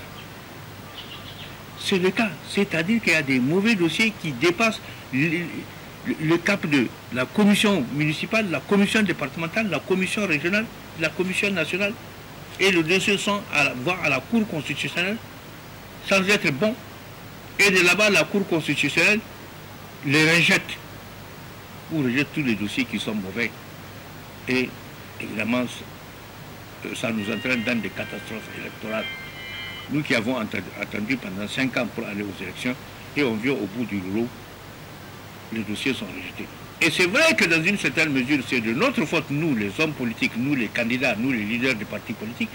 c'est le cas. C'est-à-dire qu'il y a des mauvais dossiers qui dépassent le cap de la commission municipale, la commission départementale, la commission régionale, la commission nationale. Et les dossiers sont à la Cour constitutionnelle sans être bons. Et de là-bas, la Cour constitutionnelle les rejette. Ou rejette tous les dossiers qui sont mauvais. Et évidemment, ça nous entraîne dans des catastrophes électorales. Nous qui avons attendu pendant 5 ans pour aller aux élections, et on vient au bout du rouleau, les dossiers sont rejetés. Et c'est vrai que dans une certaine mesure, c'est de notre faute, nous, les hommes politiques, nous, les candidats, nous, les leaders des partis politiques,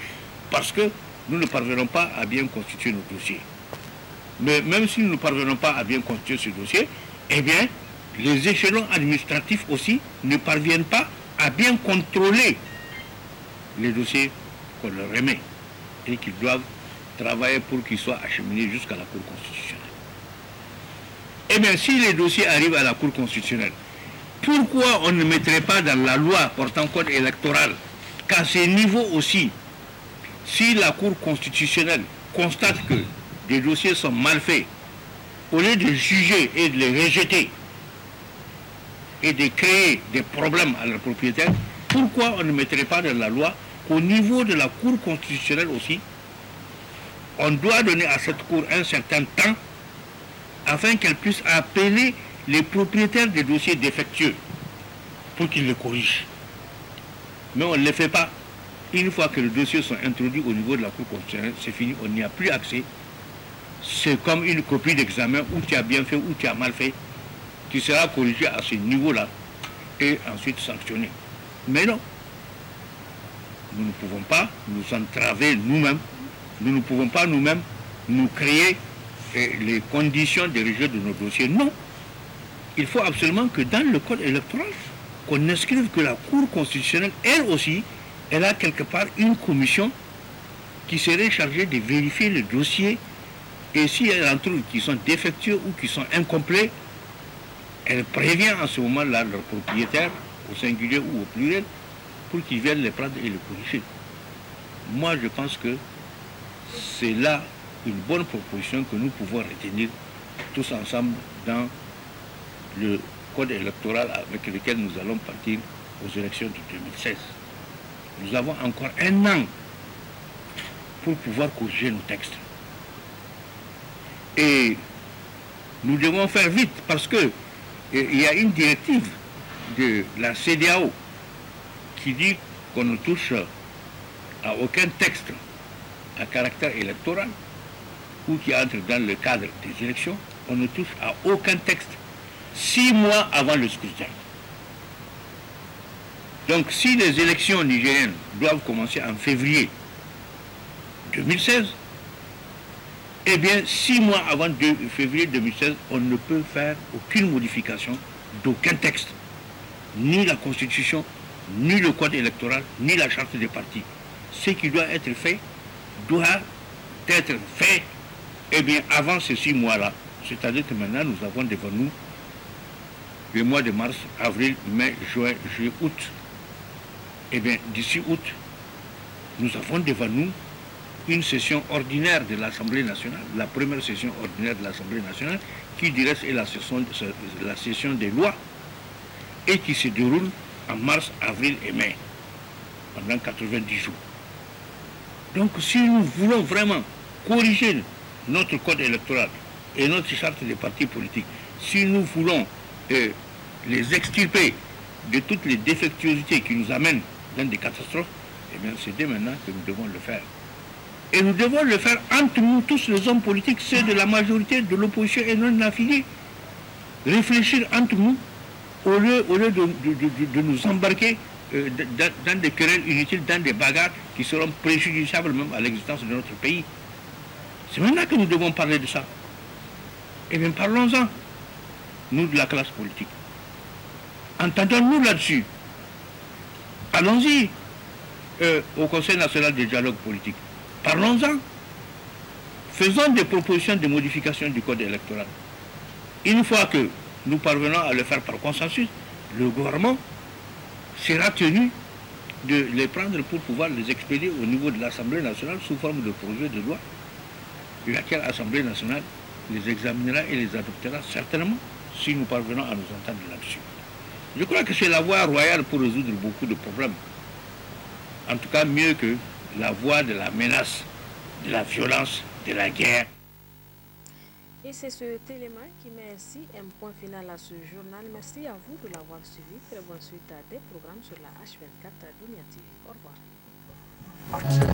parce que nous ne parvenons pas à bien constituer nos dossiers. Mais même si nous ne parvenons pas à bien constituer ce dossier, eh bien, les échelons administratifs aussi ne parviennent pas à bien contrôler les dossiers qu'on leur remet et qu'ils doivent travailler pour qu'ils soient acheminés jusqu'à la Cour constitutionnelle. Eh bien, si les dossiers arrivent à la Cour constitutionnelle, pourquoi on ne mettrait pas dans la loi portant code électoral qu'à ce niveau aussi, si la Cour constitutionnelle constate que des dossiers sont mal faits, au lieu de juger et de les rejeter et de créer des problèmes à leurs propriétaires, pourquoi on ne mettrait pas dans la loi qu'au niveau de la Cour constitutionnelle aussi, on doit donner à cette Cour un certain temps afin qu'elle puisse appeler les propriétaires des dossiers défectueux pour qu'ils les corrigent. Mais on ne le fait pas. Une fois que les dossiers sont introduits au niveau de la Cour constitutionnelle, c'est fini, on n'y a plus accès. C'est comme une copie d'examen où tu as bien fait, où tu as mal fait, qui sera corrigé à ce niveau-là et ensuite sanctionné. Mais non, nous ne pouvons pas nous entraver nous-mêmes, nous ne pouvons pas nous-mêmes nous créer les conditions de rejet de nos dossiers. Non, il faut absolument que dans le code électoral, qu'on inscrive que la Cour constitutionnelle, elle aussi, elle a quelque part une commission qui serait chargée de vérifier les dossiers et si elle en trouve qui sont défectueux ou qui sont incomplets, elle prévient en ce moment-là leurs propriétaires, au singulier ou au pluriel, pour qu'ils viennent les prendre et les corriger. Moi, je pense que c'est là une bonne proposition que nous pouvons retenir tous ensemble dans le code électoral avec lequel nous allons partir aux élections de 2016. Nous avons encore un an pour pouvoir corriger nos textes. Et nous devons faire vite parce que il y a une directive de la CEDEAO qui dit qu'on ne touche à aucun texte à caractère électoral ou qui entre dans le cadre des élections, on ne touche à aucun texte 6 mois avant le scrutin. Donc si les élections nigériennes doivent commencer en février 2016, eh bien 6 mois avant février 2016, on ne peut faire aucune modification d'aucun texte, ni la Constitution, ni le code électoral, ni la charte des partis. Ce qui doit être fait, eh bien avant ces 6 mois-là. C'est-à-dire que maintenant, nous avons devant nous les mois de mars, avril, mai, juin, juillet, août. Eh bien, d'ici août, nous avons devant nous une session ordinaire de l'Assemblée nationale, la première session ordinaire de l'Assemblée nationale, qui du reste est la session des lois, et qui se déroule en mars, avril et mai, pendant 90 jours. Donc, si nous voulons vraiment corriger notre code électoral et notre charte des partis politiques, si nous voulons les extirper de toutes les défectuosités qui nous amènent dans des catastrophes, eh bien c'est dès maintenant que nous devons le faire. Et nous devons le faire entre nous, tous les hommes politiques, ceux de la majorité, de l'opposition et non affiliés. Réfléchir entre nous, au lieu de nous embarquer dans des querelles inutiles, dans des bagarres qui seront préjudiciables même à l'existence de notre pays. C'est maintenant que nous devons parler de ça. Eh bien, parlons-en, nous de la classe politique. Entendons-nous là-dessus. Allons-y au Conseil national du dialogue politique. Parlons-en. Faisons des propositions de modification du code électoral. Une fois que nous parvenons à le faire par consensus, le gouvernement sera tenu de les prendre pour pouvoir les expédier au niveau de l'Assemblée nationale sous forme de projet de loi, laquelle Assemblée nationale les examinera et les adoptera certainement si nous parvenons à nous entendre là-dessus. Je crois que c'est la voie royale pour résoudre beaucoup de problèmes. En tout cas, mieux que la voie de la menace, de la violence, de la guerre. Et c'est cet élément qui met ainsi un point final à ce journal. Merci à vous de l'avoir suivi. Très bonne suite à des programmes sur la H24 Dunia TV. Au revoir.